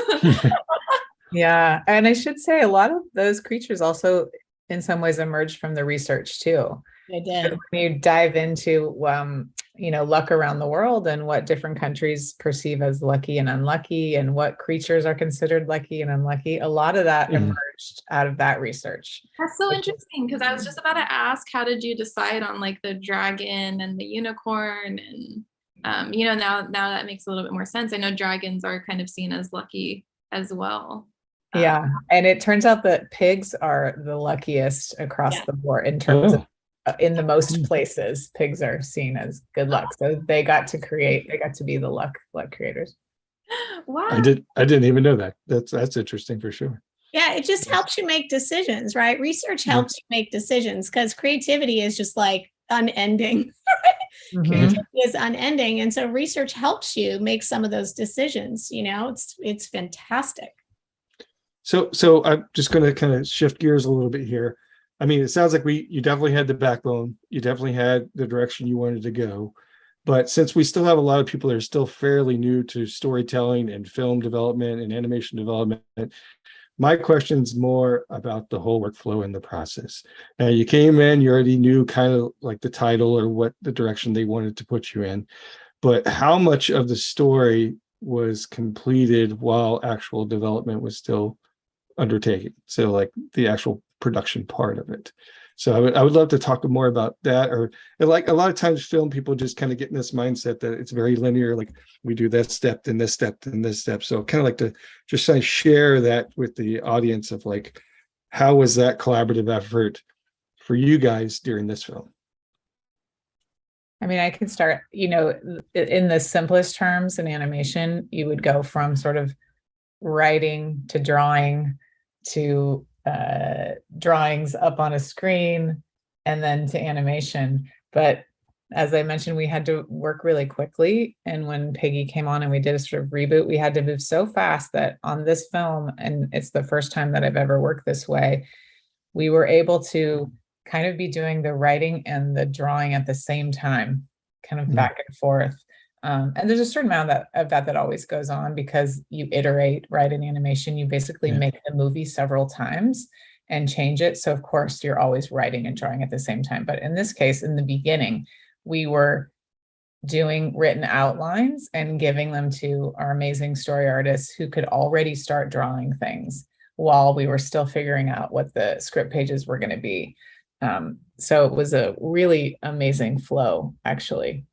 Yeah. And I should say a lot of those creatures also in some ways emerged from the research too. They did. When you dive into, luck around the world and what different countries perceive as lucky and unlucky, and what creatures are considered lucky and unlucky, a lot of that emerged out of that research. That's so interesting, because I was just about to ask, how did you decide on like the dragon and the unicorn? And, now that makes a little bit more sense. I know dragons are kind of seen as lucky as well. Yeah. And it turns out that pigs are the luckiest across the board in terms of, in the most places, pigs are seen as good luck. So they got to be the luck creators. Wow. I didn't even know that. That's interesting for sure. Yeah, it just helps you make decisions, right? Research helps you make decisions, because creativity is just like unending. Creativity is unending. And so research helps you make some of those decisions. It's fantastic. So I'm just going to kind of shift gears a little bit here. I mean, it sounds like you definitely had the backbone. You definitely had the direction you wanted to go. But since we still have a lot of people that are still fairly new to storytelling and film development and animation development, my question's more about the whole workflow and the process. Now, you came in, you already knew kind of like the title or what the direction they wanted to put you in. But how much of the story was completed while actual development was still undertaken? So like the actual production part of it. So I would love to talk more about that. Or like a lot of times film people just kind of get in this mindset that it's very linear, like we do this step, then this step, then this step. So kind of like to just kind of share that with the audience of like, how was that collaborative effort for you guys during this film? I mean, I can start, in the simplest terms in animation, you would go from sort of writing to drawing to drawings up on a screen, and then to animation. But as I mentioned, we had to work really quickly. And when Peggy came on and we did a sort of reboot, we had to move so fast that on this film, and it's the first time that I've ever worked this way, we were able to kind of be doing the writing and the drawing at the same time, kind of back and forth. And there's a certain amount of that always goes on, because you iterate, right? In animation, you basically make the movie several times and change it. So of course you're always writing and drawing at the same time. But in this case, in the beginning, we were doing written outlines and giving them to our amazing story artists, who could already start drawing things while we were still figuring out what the script pages were going to be. So it was a really amazing flow, actually.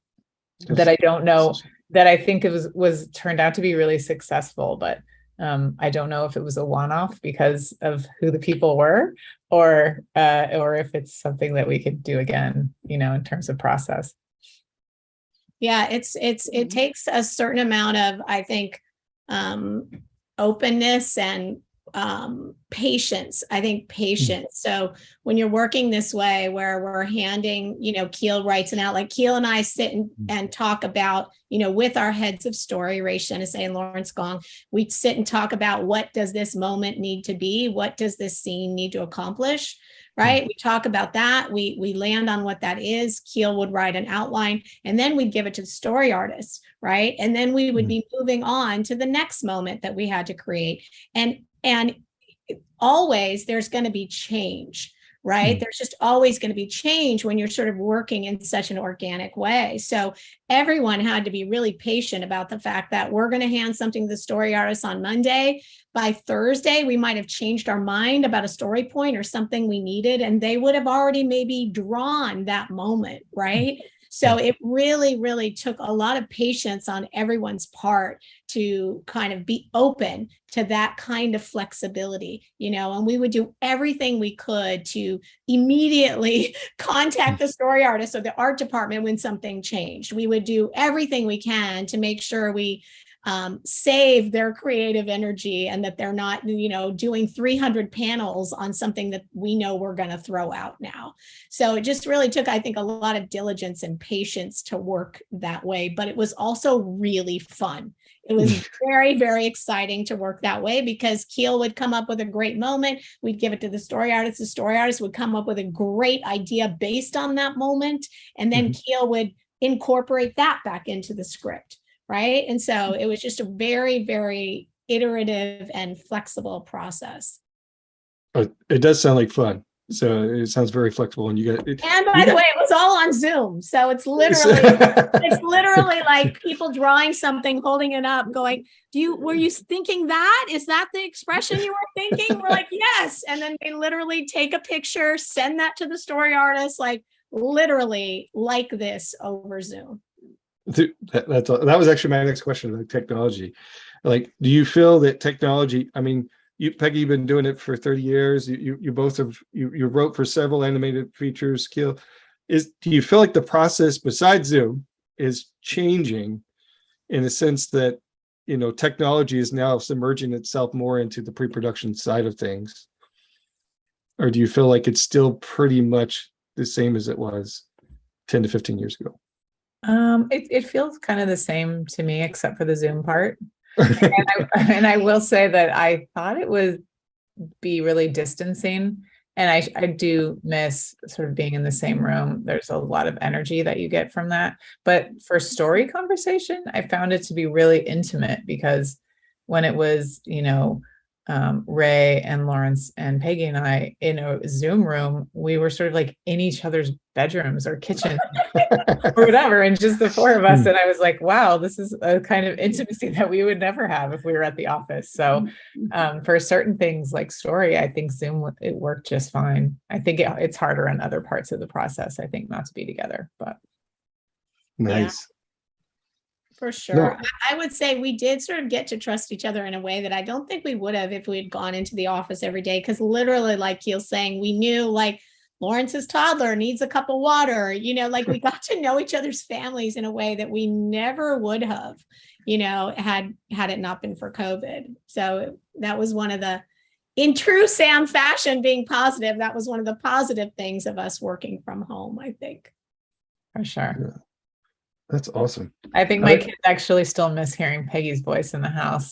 That I don't know, that I think it was turned out to be really successful, but I don't know if it was a one-off because of who the people were, or if it's something that we could do again, in terms of process. Yeah, it takes a certain amount of, I think, openness and patience. I think patience. So when you're working this way, where we're handing, Kiel writes an outline, Kiel and I sit and talk about, with our heads of story, Ray Shenese and Lawrence Gong, we sit and talk about what does this moment need to be? What does this scene need to accomplish? Right? We talk about that. We land on what that is. Kiel would write an outline, and then we'd give it to the story artist, right? And then we would be moving on to the next moment that we had to create. And always there's going to be change, right? There's just always going to be change when you're sort of working in such an organic way. So everyone had to be really patient about the fact that we're going to hand something to the story artist on Monday. By Thursday, we might have changed our mind about a story point or something we needed, and they would have already maybe drawn that moment, right? So it really, really took a lot of patience on everyone's part to kind of be open to that kind of flexibility, and we would do everything we could to immediately contact the story artist or the art department when something changed. We would do everything we can to make sure we save their creative energy and that they're not, doing 300 panels on something that we know we're going to throw out now. So it just really took, I think, a lot of diligence and patience to work that way, but it was also really fun. It was very, very exciting to work that way because Kiel would come up with a great moment. We'd give it to the story artist. The story artist would come up with a great idea based on that moment. And then Kiel would incorporate that back into the script. Right. And so it was just a very, very iterative and flexible process. It does sound like fun. So it sounds very flexible, and you got it. And by the way, it was all on Zoom. So it's literally like people drawing something, holding it up, going, were you thinking that? Is that the expression you were thinking? We're like, yes. And then they literally take a picture, send that to the story artist, like literally like this over Zoom. That was actually my next question, like technology. Like, do you feel that technology, I mean, Peggy, you've been doing it for 30 years. You both have, you wrote for several animated features, Kiel. Do you feel like the process besides Zoom is changing in the sense that, technology is now submerging itself more into the pre-production side of things? Or do you feel like it's still pretty much the same as it was 10 to 15 years ago? It feels kind of the same to me, except for the Zoom part. And I will say that I thought it would be really distancing. And I do miss sort of being in the same room. There's a lot of energy that you get from that. But for story conversation, I found it to be really intimate because when it was, Ray and Lawrence and Peggy and I in a Zoom room, we were sort of like in each other's bedrooms or kitchen or whatever, and just the four of us. And I was like, wow, this is a kind of intimacy that we would never have if we were at the office. So for certain things like story, I think Zoom, it worked just fine. I think it's harder in other parts of the process, I think, not to be together, but. Nice. Yeah. For sure. I would say we did sort of get to trust each other in a way that I don't think we would have if we had gone into the office every day. Because literally, like Kiel's saying, we knew like Lawrence's toddler needs a cup of water, like we got to know each other's families in a way that we never would have, had it not been for COVID. So that was one of the, in true Sam fashion, being positive, that was one of the positive things of us working from home, I think. For sure. Yeah. That's awesome. I think my kids actually still miss hearing Peggy's voice in the house.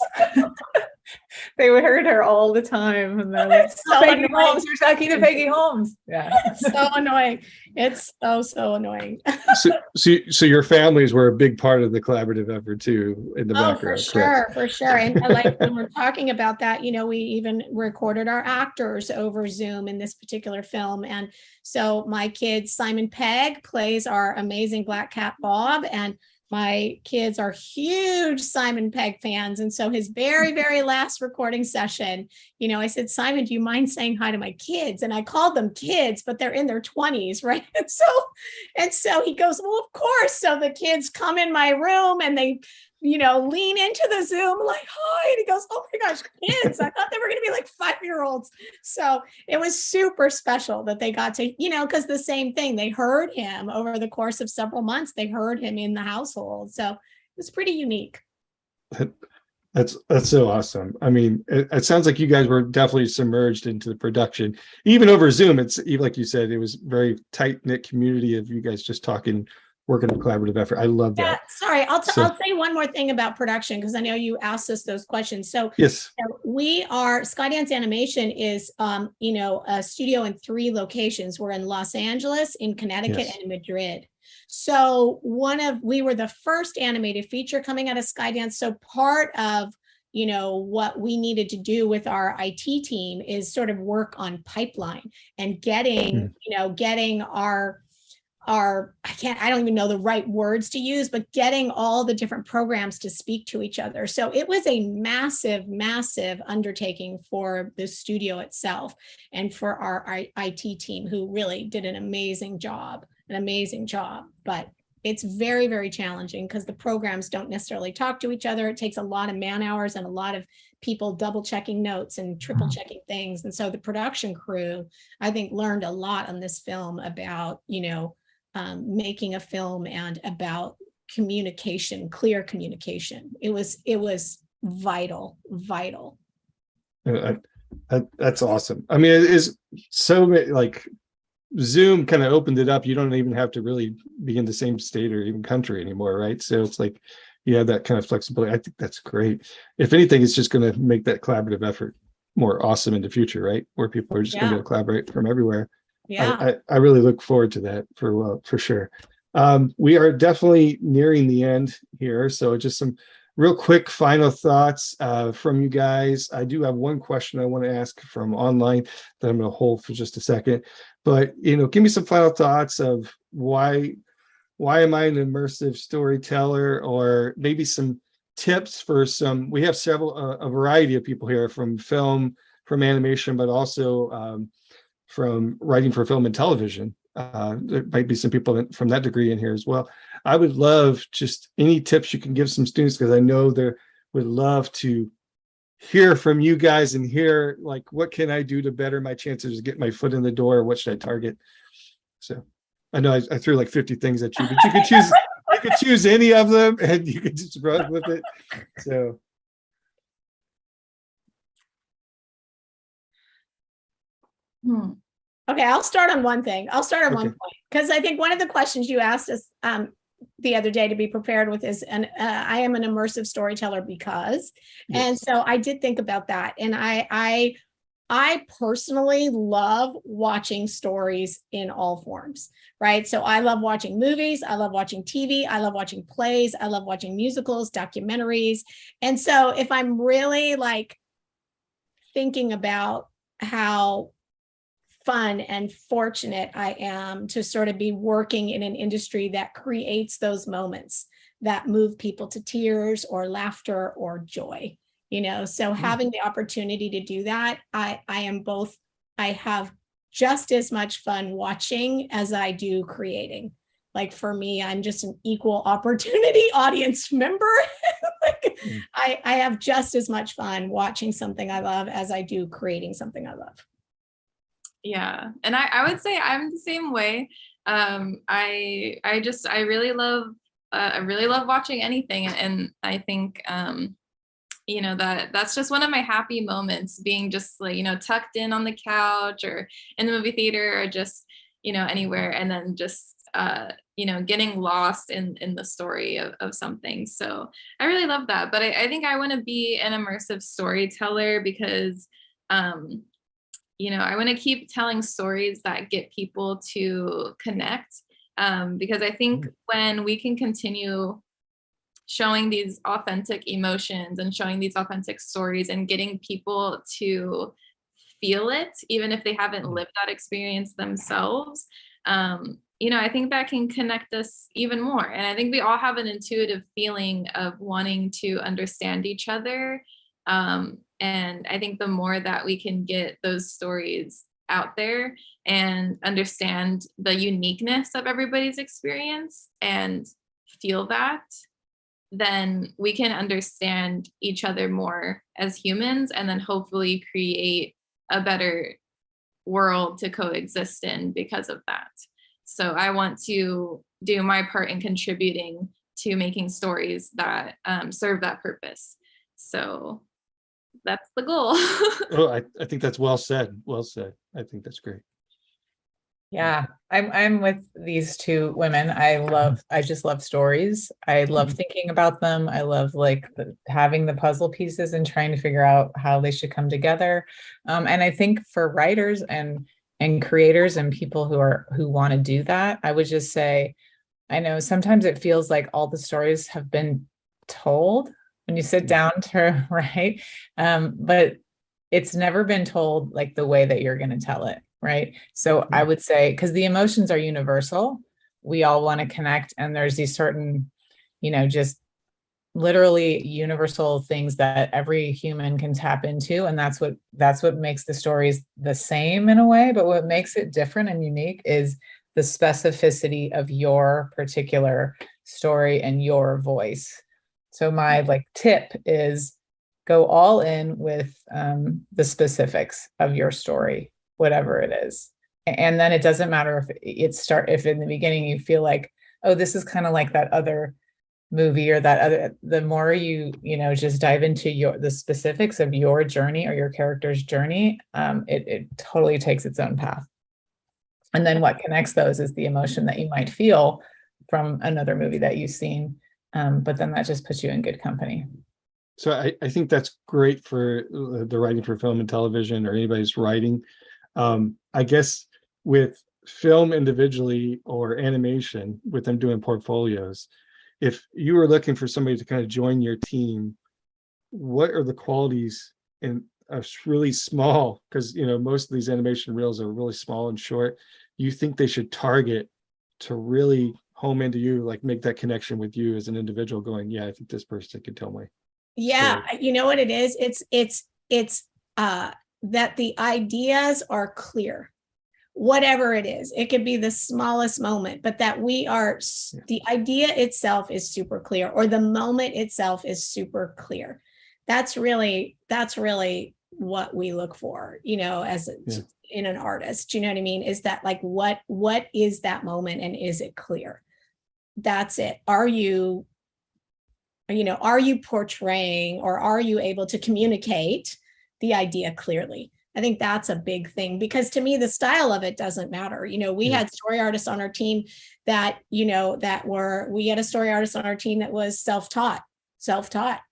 They heard her all the time, and they're like, so Peggy Holmes, you're talking to Peggy Holmes. Yeah. It's so annoying. It's so annoying. So your families were a big part of the collaborative effort too in the background. For sure. And like when we're talking about that, we even recorded our actors over Zoom in this particular film. And so my kid, Simon Pegg, plays our amazing black cat Bob, and my kids are huge Simon Pegg fans. And so his very, very last recording session, I said, Simon, do you mind saying hi to my kids? And I called them kids, but they're in their 20s, right? And so he goes, well, of course. So the kids come in my room and they, lean into the Zoom like, hi. And he goes, oh my gosh, kids. I thought they were going to be like 5-year-olds. So it was super special that they got to, because the same thing, they heard him over the course of several months. They heard him in the household. So it was pretty unique. That's so awesome. I mean, it sounds like you guys were definitely submerged into the production, even over Zoom. It's even like you said, it was very tight knit community of you guys just talking, working a collaborative effort. I love Yeah, that. sorry, I'll So- say one more thing about production because I know you asked us those questions. So Yes. we are Skydance Animation is a studio in 3 locations. We're in Los Angeles, in Connecticut, Yes. and Madrid. So we were the first animated feature coming out of Skydance. So part of what we needed to do with our IT team is sort of work on pipeline and getting I don't even know the right words to use, but getting all the different programs to speak to each other. So it was a massive, massive undertaking for the studio itself and for our IT team, who really did an amazing job. But it's very, very challenging because the programs don't necessarily talk to each other. It takes a lot of man hours and a lot of people double checking notes and triple checking things. And so the production crew, I think, learned a lot on this film about, making a film and about communication, clear communication. It was vital. That's awesome. I mean, it is so like Zoom kind of opened it up. You don't even have to really be in the same state or even country anymore, right? So it's like you have that kind of flexibility. I think that's great. If anything, it's just going to make that collaborative effort more awesome in the future, right? Where people are just going to be able to collaborate from everywhere. Yeah. I really look forward to that for sure. We are definitely nearing the end here. So just some real quick final thoughts from you guys. I do have one question I want to ask from online that I'm going to hold for just a second. But, give me some final thoughts of why am I an immersive storyteller, or maybe some tips we have a variety of people here from film, from animation, but also from writing for film and television. There might be some people from that degree in here as well. I would love just any tips you can give some students, because I know they would love to hear from you guys and hear, like, what can I do to better my chances to get my foot in the door? What should I target? So I know I threw like 50 things at you, but you could choose any of them and you could just run with it. So Okay, I'll start on one thing. I'll start on one point, because I think one of the questions you asked us the other day to be prepared with is, I am an immersive storyteller because, and so I did think about that. And I personally love watching stories in all forms, right? So I love watching movies, I love watching TV, I love watching plays, I love watching musicals, documentaries. And so if I'm really like thinking about how fun and fortunate I am to sort of be working in an industry that creates those moments that move people to tears or laughter or joy, so having the opportunity to do that, I have just as much fun watching as I do creating. Like for me, I'm just an equal opportunity audience member. I have just as much fun watching something I love as I do creating something I love. Yeah, and I would say I'm the same way. I really love watching anything, and I think that's just one of my happy moments, being just like tucked in on the couch or in the movie theater or just anywhere, and then just getting lost in the story of something. So I really love that. But I think I want to be an immersive storyteller because I want to keep telling stories that get people to connect, because I think when we can continue showing these authentic emotions and showing these authentic stories and getting people to feel it, even if they haven't lived that experience themselves, I think that can connect us even more. And I think we all have an intuitive feeling of wanting to understand each other. And I think the more that we can get those stories out there and understand the uniqueness of everybody's experience and feel that, then we can understand each other more as humans, and then hopefully create a better world to coexist in because of that. So I want to do my part in contributing to making stories that serve that purpose. So that's the goal. Oh, I think that's well said. Well said. I think that's great. Yeah, I'm with these two women. I just love stories. I love thinking about them. I love like having the puzzle pieces and trying to figure out how they should come together. And I think for writers and creators and people who want to do that, I would just say, I know sometimes it feels like all the stories have been told when you sit down to write, but it's never been told like the way that you're going to tell it. Right. So I would say, because the emotions are universal, we all want to connect. And there's these certain, just literally universal things that every human can tap into. And that's what makes the stories the same in a way. But what makes it different and unique is the specificity of your particular story and your voice. So my like tip is go all in with the specifics of your story, whatever it is. And then it doesn't matter if in the beginning you feel like, oh, this is kind of like that other movie or that other, the more you just dive into the specifics of your journey or your character's journey, it totally takes its own path. And then what connects those is the emotion that you might feel from another movie that you've seen. But then that just puts you in good company. So I think that's great for the writing for film and television, or anybody's writing. I guess with film individually or animation, with them doing portfolios, if you were looking for somebody to kind of join your team, what are the qualities in a really small, because most of these animation reels are really small and short, you think they should target to really home into you, like make that connection with you as an individual, going, yeah, I think this person could tell my story. You know what it is? It's that the ideas are clear, whatever it is. It could be the smallest moment, but that the idea itself is super clear, or the moment itself is super clear. That's really what we look for, as in an artist. You know what I mean? Is that like, what is that moment, and is it clear? That's it. Are you portraying, or are you able to communicate the idea clearly? I think that's a big thing, because to me, the style of it doesn't matter. We had story artists on our team that, we had a story artist on our team that was self-taught,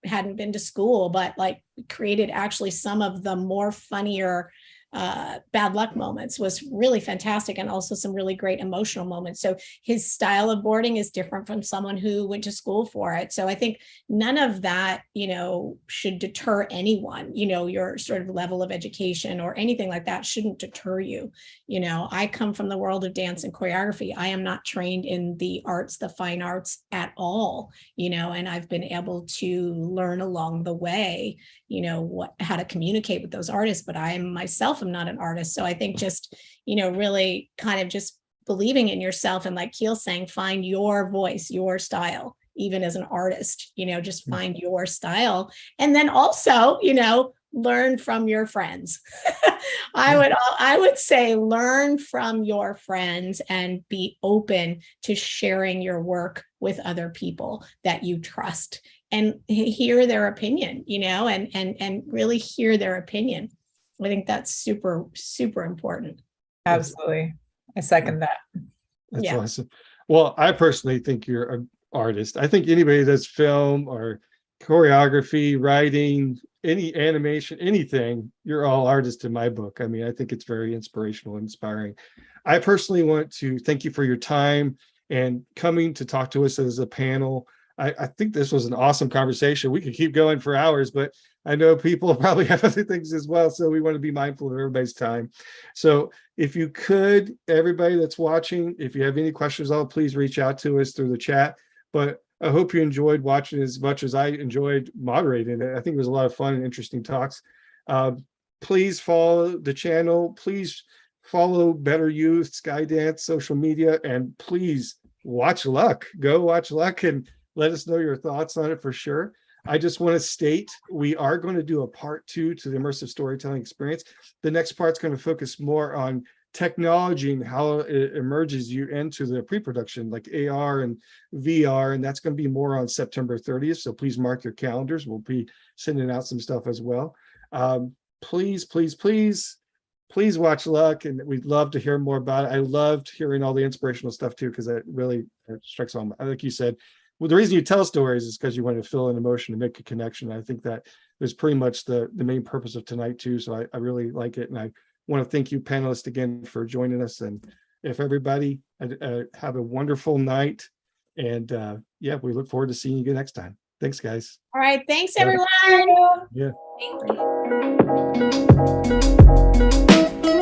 hadn't been to school, but like created actually some of the more funnier bad luck moments, was really fantastic, and also some really great emotional moments. So his style of boarding is different from someone who went to school for it. So I think none of that, should deter anyone. Your sort of level of education or anything like that shouldn't deter you. I come from the world of dance and choreography. I am not trained in the arts, the fine arts at all, and I've been able to learn along the way, how to communicate with those artists, but I myself am not an artist. So I think just, really kind of just believing in yourself, and like Kiel saying, find your voice, your style, even as an artist, just find your style. And then also, learn from your friends. I would say learn from your friends and be open to sharing your work with other people that you trust, and hear their opinion, and really hear their opinion. I think that's super, super important. Absolutely. I second that. That's awesome. Well, I personally think you're an artist. I think anybody that's film or choreography, writing, any animation, anything, you're all artists in my book. I mean, I think it's very inspirational and inspiring. I personally want to thank you for your time and coming to talk to us as a panel. I think this was an awesome conversation. We could keep going for hours, but I know people probably have other things as well. So we want to be mindful of everybody's time. So if you could, everybody that's watching, if you have any questions, please reach out to us through the chat. But I hope you enjoyed watching as much as I enjoyed moderating it. I think it was a lot of fun and interesting talks. Please follow the channel. Please follow Better Youth, Skydance, social media, and please watch Luck. Go watch Luck and let us know your thoughts on it for sure. I just want to state we are going to do a part 2 to the immersive storytelling experience. The next part's going to focus more on technology and how it emerges you into the pre-production, like AR and VR, and that's going to be more on September 30th. So please mark your calendars. We'll be sending out some stuff as well. Please watch Luck, and we'd love to hear more about it. I loved hearing all the inspirational stuff too, because it really strikes home. Like you said, well, the reason you tell stories is because you want to feel an emotion and make a connection. I think that is pretty much the main purpose of tonight too. So I really like it, and I want to thank you, panelists, again for joining us. And if everybody have a wonderful night, and yeah, we look forward to seeing you again next time. Thanks, guys. All right, thanks everyone. Yeah. Thank you.